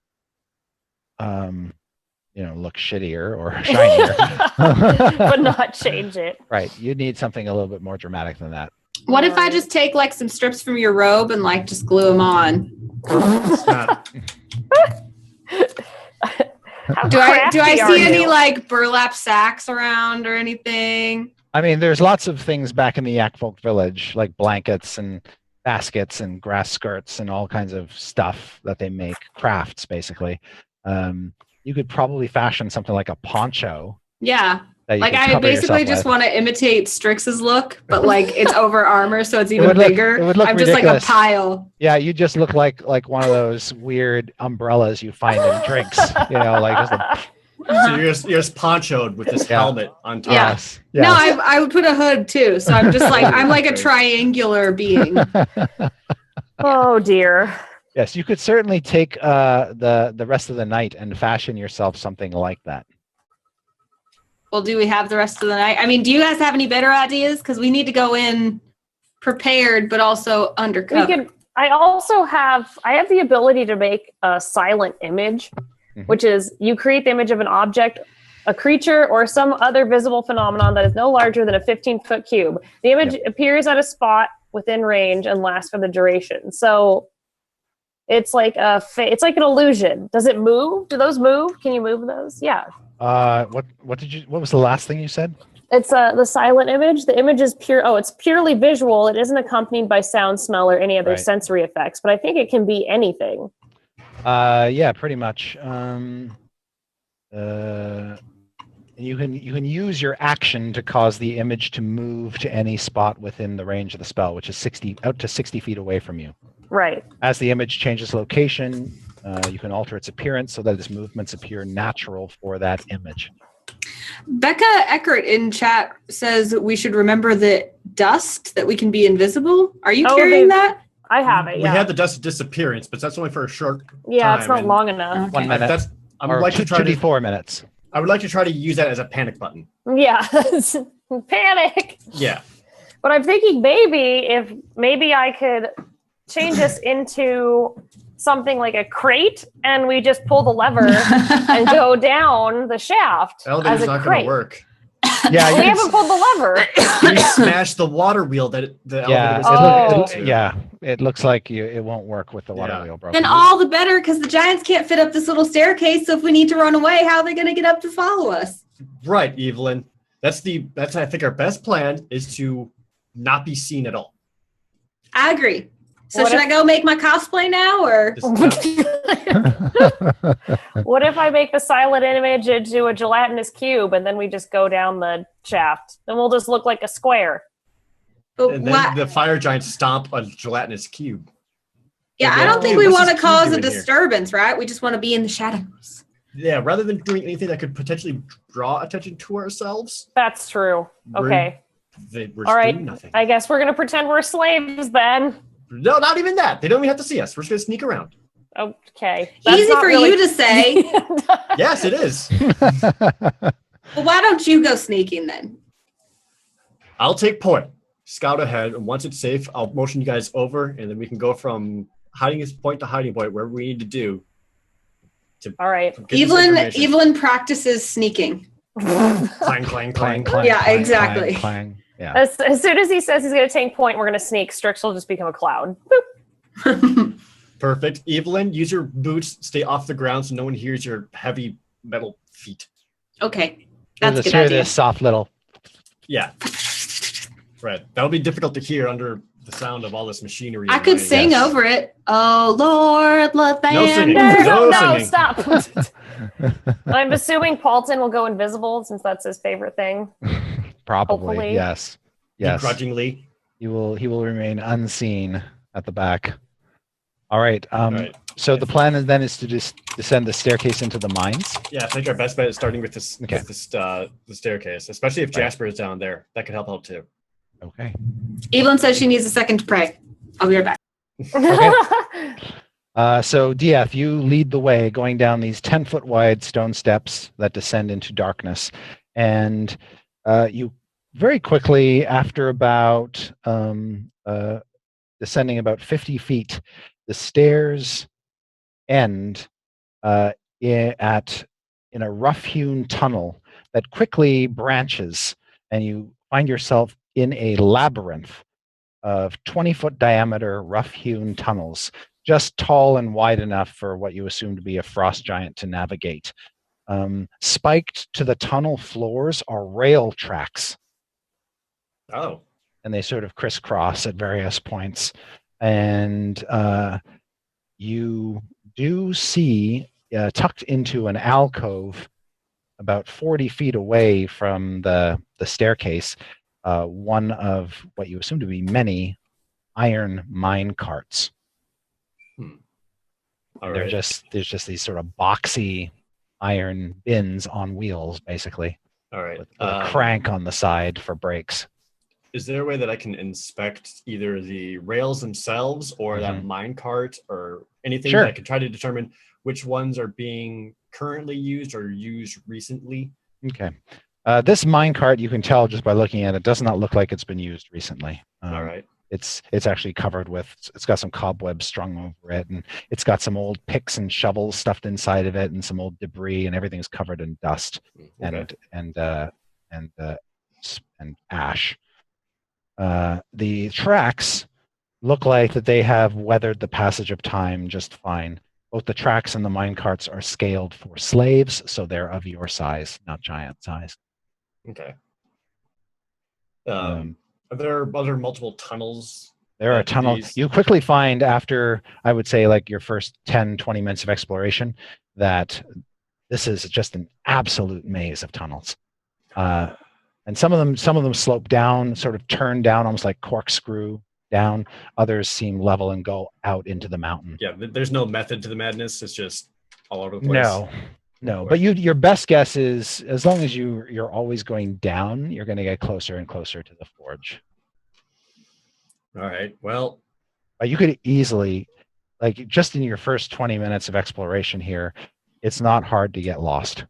shittier or shinier. But not change it. Right. You need something a little bit more dramatic than that. What if I just take like some strips from your robe and like just glue them on? It's not. How Do I crafty are see any you? like burlap sacks around or anything? I mean, there's lots of things back in the Yak Folk village, like blankets and baskets and grass skirts and all kinds of stuff that they make, crafts basically. You could probably fashion something like a poncho Yeah. that you Like could I cover basically yourself just with. want to imitate Strix's look, but like it's over armor, so it's even would look- bigger. it would look I'm just ridiculous. like a pile. Yeah, you just look like one of those weird umbrellas you find in drinks. You know, like just a, So you're just ponchoed with this Yeah. helmet on top. Yeah. yes. No, yes. I would put a hood too. So I'm just like I'm like a triangular being. Oh dear. Yes, you could certainly take the rest of the night and fashion yourself something like that. Well, do we have the rest of the night? I mean, do you guys have any better ideas? Because we need to go in prepared, but also undercover. We could. I have the ability to make a silent image, Mhm. which is you create the image of an object, a creature, or some other visible phenomenon that is no larger than a 15-foot cube. The image appears at a spot within range and lasts for the duration. So it's like it's like an illusion. Does it move? Do those move? Can you move those? Yeah. What was the last thing you said? It's the silent image. The image is pure. Oh, it's purely visual. It isn't accompanied by sound, smell, or any other Right. sensory effects. But I think it can be anything. Yeah, pretty much. You can use your action to cause the image to move to any spot within the range of the spell, which is out to 60 feet away from you. Right. As the image changes location, you can alter its appearance so that its movements appear natural for that image. Becca Eckert in chat says we should remember the dust, that we can be invisible. Are you Oh, carrying that? I have it. We Yeah. had the dust disappearance, but that's only for a short Yeah, it's time, not and long enough. Okay. 1 minute. That's I would Or like to try to 2d4 minutes. I would like to try to use that as a panic button. Yeah. Panic. Yeah. But I'm thinking maybe I could change this into something like a crate, and we just pull the lever and go down the shaft Elevator's as a not going crate. to work. Yeah, We you haven't pulled the lever. You smash the water wheel that the yeah, elevator's Oh. yeah. It looks like it won't work with the water Yeah. wheel broken. Then all the better, because the giants can't fit up this little staircase. So if we need to run away, how are they going to get up to follow us? Right, Evelyn. That's I think our best plan is to not be seen at all. I agree. So What should if- I go make my cosplay now, or What if I make the silent image into a gelatinous cube, and then we just go down the shaft? Then we'll just look like a square. but And then what? the fire giants stomp a gelatinous cube. Yeah, Okay. I don't think Hey, we what's want to this cube cause a doing here? disturbance, right? We just want to be in the shadows. Yeah, rather than doing anything that could potentially draw attention to ourselves, That's true. Okay. we're All right. doing nothing. I guess we're going to pretend we're slaves then. No, not even that. They don't even have to see us. We're just going to sneak around. Okay. Easy for you to say. Yes, it is. Well, why don't you go sneaking then? I'll take point. Scout ahead, and once it's safe, I'll motion you guys over, and then we can go from hiding point to hiding point, wherever we need to do. All right. to get this information. Evelyn practices sneaking. Clang, clang, clang. Clang, clang, Yeah, clang, exactly. clang, clang. Yeah. As soon as he says he's going to take point, we're going to sneak. Strix will just become a cloud. Boop. Perfect. Evelyn, use your boots. Stay off the ground so no one hears your heavy metal feet. Okay, that's a Just good hear idea. this soft little. Yeah. Right. That'll be difficult to hear under the sound of all this machinery. I and could lighting. sing Yes. over it. Oh Lord, singing. Lathander. No No, singing. stop. I'm assuming Paulton will go invisible since that's his favorite thing. Probably. Hopefully. Yes. Yes. Begrudgingly. He will remain unseen at the back. All right. Right. So the plan then is to just descend the staircase into the mines. Yeah, I think our best bet is starting with this, Okay. the staircase, especially if Right. Jasper is down there. That could help out too. Okay. Evelyn says she needs a second to pray. I'll be right back. So Dieth, you lead the way going down these 10-foot wide stone steps that descend into darkness, and you very quickly, after about descending about 50 feet, the stairs end in a rough-hewn tunnel that quickly branches, and you find yourself in a labyrinth of 20-foot diameter rough-hewn tunnels, just tall and wide enough for what you assume to be a frost giant to navigate. Spiked to the tunnel floors are rail tracks, Oh. and they sort of crisscross at various points. And you do see, tucked into an alcove about 40 feet away from the staircase, one of what you assume to be many iron mine carts. All They're right. there's just these sort of boxy iron bins on wheels, basically, All right. with a crank on the side for brakes. Is there a way that I can inspect either the rails themselves or that mine cart or anything Sure. that I can try to determine which ones are being currently used or used recently? Okay. This mine cart, you can tell just by looking at it, does not look like it's been used recently. All right. It's actually covered with, it's got some cobwebs strung over it, and it's got some old picks and shovels stuffed inside of it, and some old debris, and everything's covered in dust Okay. and ash. The tracks look like that they have weathered the passage of time just fine. Both the tracks and the mine carts are scaled for slaves, so they're of your size, not giant size. Okay. Are there other multiple tunnels? There are tunnels. You quickly find, after, I would say, like your first 10, 20 minutes of exploration, that this is just an absolute maze of tunnels. And some of them slope down, sort of turn down, almost like corkscrew down. Others seem level and go out into the mountain. Yeah, there's no method to the madness. It's just all over the place. No. But your best guess is, as long as you're always going down, you're going to get closer and closer to the forge. All right. Well, you could easily, like, just in your first 20 minutes of exploration here, it's not hard to get lost.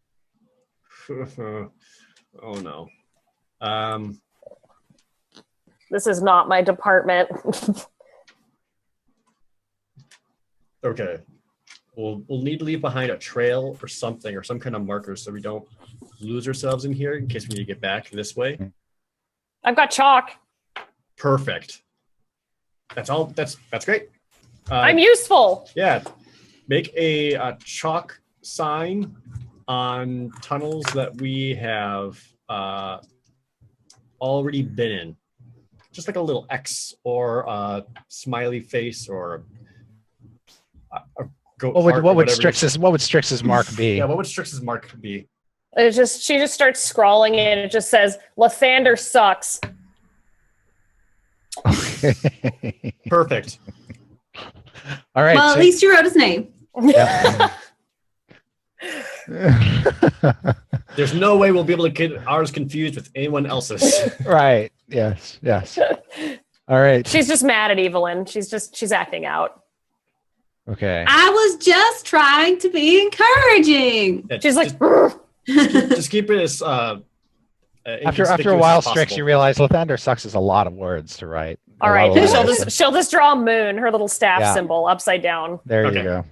oh no. This is not my department. Okay. We'll need to leave behind a trail or something, or some kind of marker, so we don't lose ourselves in here in case we need to get back this way. I've got chalk. Perfect. That's all. That's great. I'm useful. Yeah. Make a chalk sign on tunnels that we have already been in. Just like a little X or a smiley face or a goat heart. What would Strix's mark be? Yeah, what would Strix's mark be? She just starts scrawling it, and it just says, Lathander sucks. Perfect. All right. Well, at least you wrote his name. Yeah. There's no way we'll be able to get ours confused with anyone else's. Right. Yes. All right. She's just mad at Evelyn. She's acting out. Okay. I was just trying to be encouraging. Yeah, She's like, just keep it as after a while, Strix, you realize Lathander sucks is a lot of words to write. all right, she'll just draw a moon, her little staff symbol, upside down. There Okay. you go.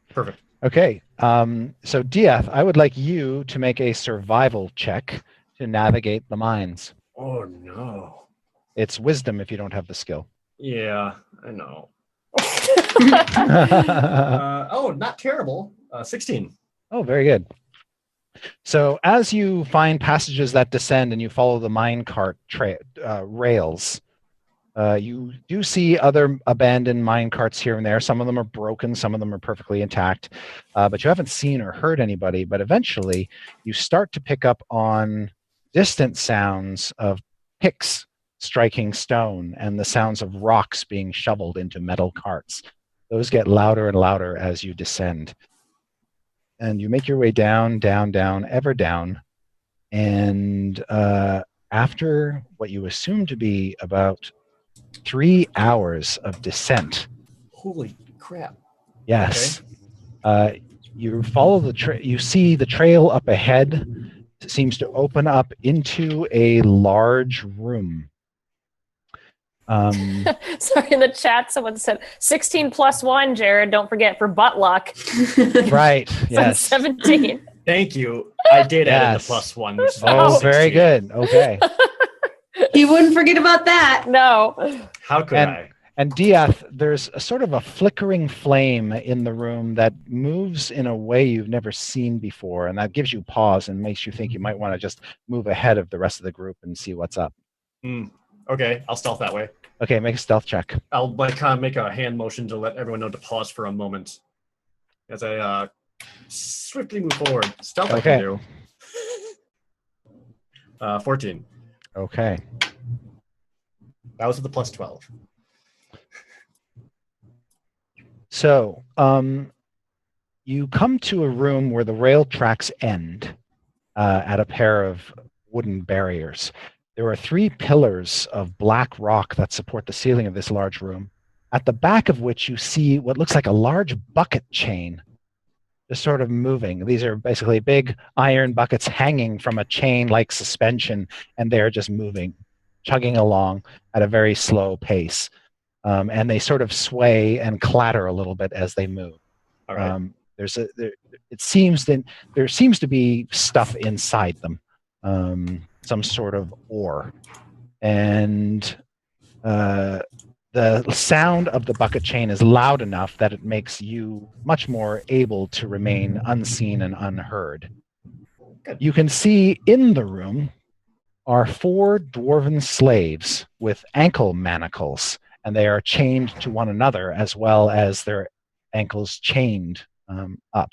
Perfect. Okay. So Dieth, I would like you to make a survival check to navigate the mines. Oh no. It's wisdom if you don't have the skill. Yeah, I know. Not terrible. 16. Oh, very good. So as you find passages that descend and you follow the minecart rails, you do see other abandoned minecarts here and there. Some of them are broken, some of them are perfectly intact, but you haven't seen or heard anybody. But eventually you start to pick up on distant sounds of picks striking stone and the sounds of rocks being shoveled into metal carts. Those get louder and louder as you descend. And you make your way down, down, down, ever down. And after what you assume to be about 3 hours of descent. Holy crap. Yes. Okay. You follow you see the trail up ahead. It seems to open up into a large room. Sorry, in the chat, someone said 16 plus 1, Jared. Don't forget for butt luck. Right. Yes. 17. Thank you. I did add the +1. Which is very good. Okay. He wouldn't forget about that. No. How could I? And Diath, there's a sort of a flickering flame in the room that moves in a way you've never seen before, and that gives you pause and makes you think you might want to just move ahead of the rest of the group and see what's up. Okay, I'll stealth that way. Okay, make a stealth check. I'll kind of make a hand motion to let everyone know to pause for a moment as I swiftly move forward. Stealth I can do. 14. Okay. That was with the plus 12. So, you come to a room where the rail tracks end at a pair of wooden barriers. There are 3 pillars of black rock that support the ceiling of this large room, at the back of which you see what looks like a large bucket chain just sort of moving. These are basically big iron buckets hanging from a chain-like suspension, and they're just moving, chugging along at a very slow pace. And they sort of sway and clatter a little bit as they move. All right. It seems that there seems to be stuff inside them, some sort of ore, and the sound of the bucket chain is loud enough that it makes you much more able to remain unseen and unheard. Good. You can see in the room are 4 dwarven slaves with ankle manacles, and they are chained to one another as well as their ankles chained up.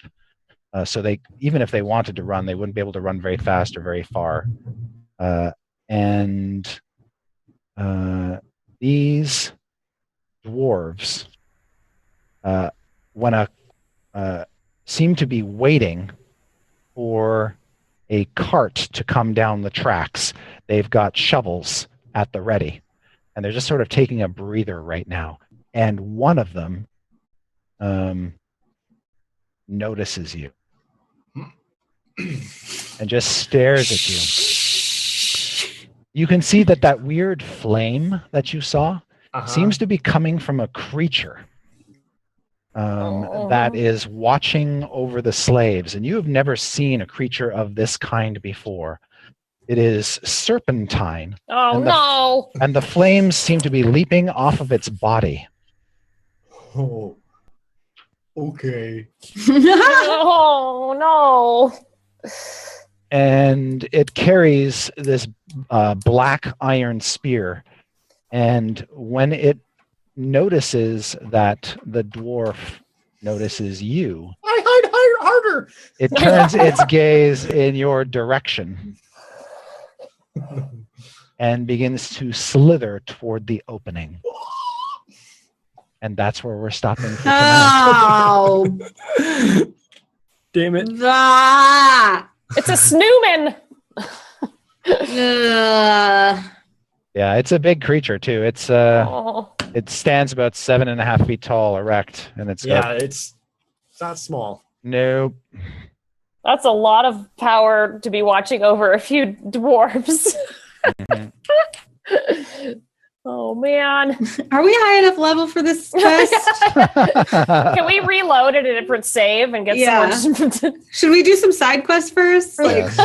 So they, even if they wanted to run, they wouldn't be able to run very fast or very far. These dwarves seem to be waiting for a cart to come down the tracks. They've got shovels at the ready, and they're just sort of taking a breather right now. And one of them notices you and just stares at you. You can see that weird flame that you saw seems to be coming from a creature that is watching over the slaves. And you have never seen a creature of this kind before. It is serpentine. Oh, no. And the flames seem to be leaping off of its body. Oh, okay. Oh, no. And it carries this black iron spear. And when it notices that the dwarf notices you, I hide harder. it turns its gaze in your direction and begins to slither toward the opening. And that's where we're stopping for tonight. Oh, Damn it. It's a snowman. Yeah, it's a big creature too. It's it stands about 7.5 feet tall, erect, and it's it's not small. Nope. That's a lot of power to be watching over a few dwarves. Oh, man. Are we high enough level for this quest? Can we reload at a different save and get some more? Should we do some side quests first? Yes.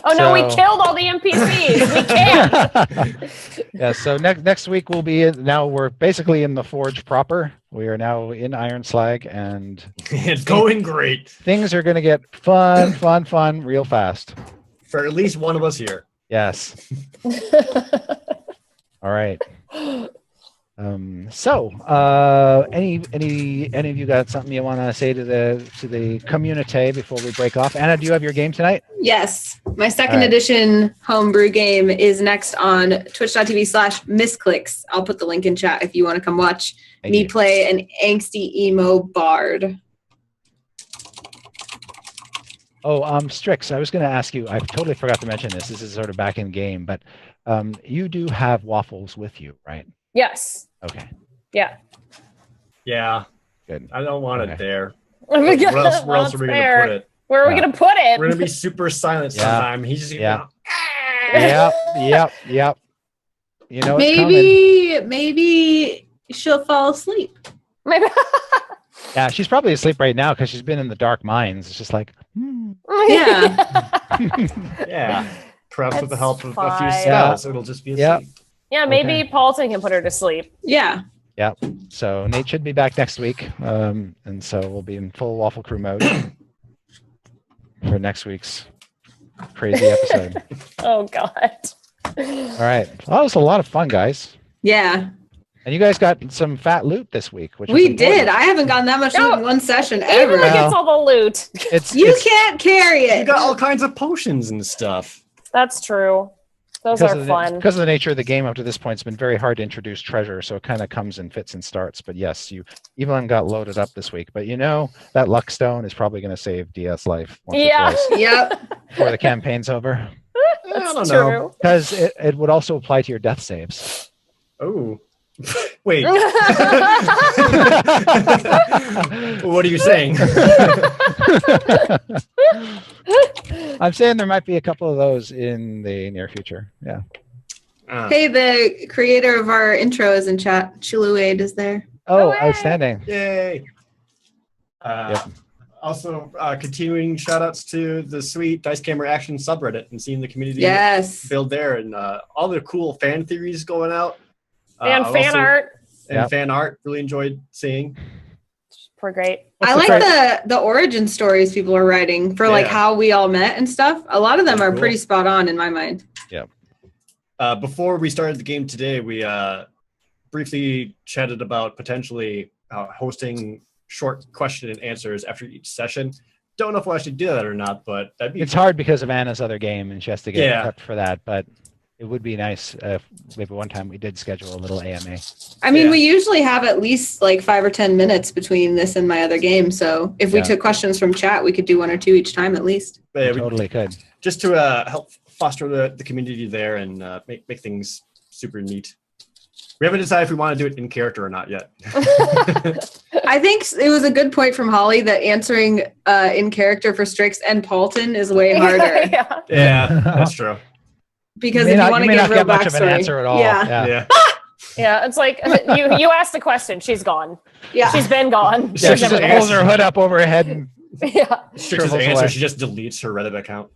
Oh, no, we killed all the NPCs. We can't. Yeah, so next week we'll be now we're basically in the Forge proper. We are now in Iron Slag, and it's going great. Things are going to get fun real fast. For at least one of us here. Yes. All right. Any of you got something you want to say to the community before we break off? Anna, do you have your game tonight? Yes. My second edition homebrew game is next on twitch.tv/misclicks. I'll put the link in chat if you want to come watch me play an angsty emo bard. Oh, Strix, I was going to ask you, I totally forgot to mention this. This is sort of back in game, but you do have waffles with you, right? Yes. Okay. Yeah. Yeah. Good. I don't want it there. Where Where else are we going to put it? Where are we going to put it? We're going to be super silent sometime. He's just going to Yep. You know, maybe she'll fall asleep. Maybe. Yeah, she's probably asleep right now because she's been in the dark mines. It's just like, Yeah. Yeah. Perhaps with the help of a few fine. spells, it'll just be asleep. Yeah, maybe Paulson can put her to sleep. Yeah. Yeah. So Nate should be back next week, and so we'll be in full Waffle Crew mode for next week's crazy episode. Oh God. All right. Well, that was a lot of fun, guys. Yeah, And you guys got some fat loot this week, which is we important. did. I haven't gotten that much No, loot in one session Even ever. like it's all the loot. You can't carry You it. got all kinds of potions and stuff. That's true. Those because are of fun. because of the nature of the game up to this point, it's been very hard to introduce treasure, so it kind of comes in fits and starts. But yes, Evelyn got loaded up this week. But that luck stone is probably going to save DS life once or Yeah. twice Yep. before the campaign's over. That's don't know. true. Because it would also apply to your death saves. Oh. Wait. What are you saying? I'm saying there might be a couple of those in the near future. Yeah. Hey, the creator of our intro is in chat. Chiluade is there. Oh, Hooray! outstanding. Yay. Yep. Also, continuing shout outs to the sweet Dice Camera Action subreddit and seeing the community Yes. build there and all the cool fan theories going out. And I've fan also- art. And Yep. fan art. Really enjoyed seeing. We're great. I like the origin stories people are writing for like Yeah. how we all met and stuff. A lot of them Very are cool. pretty spot on in my mind. Before we started the game today, we briefly chatted about potentially hosting short question and answers after each session. Don't know if we'll actually do that or not, but that'd be It's hard because of Anna's other game, and she has to get Yeah. prepped for that. But it would be nice if maybe one time we did schedule a little AMA. I mean, Yeah. we usually have at least like 5 or 10 minutes between this and my other game. So if we Yeah. took questions from chat, we could do 1 or 2 each time at least. Yeah, We we- totally could. just to help foster the community there and make things super neat. We haven't decided if we want to do it in character or not yet. I think it was a good point from Holly that answering in character for Strix and Paulton is way harder. Yeah. Yeah, that's true. Because You if may you not- want you to may give not real get much of an backstory- answer at all. Yeah. Yeah. Yeah. It's like you asked the question. She's gone. Yeah. She's been gone. Yeah, She's she just never pulls there. her hood up over her head and Yeah. Strix's Shrivels answer, away. she just deletes her Reddit account.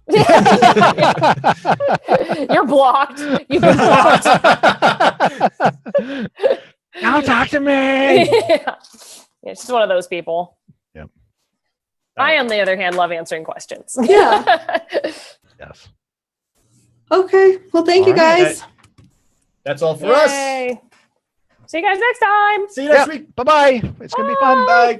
You're blocked. You've been blocked. now talk to me. Yeah. Yeah, she's one of those people. Yep. I, on the other hand, love answering questions. Yeah. Yes. Okay. Well, thank you All right. guys. That's all for us. Yay. See you guys next time. See you next week. Bye bye. It's gonna be fun. Bye.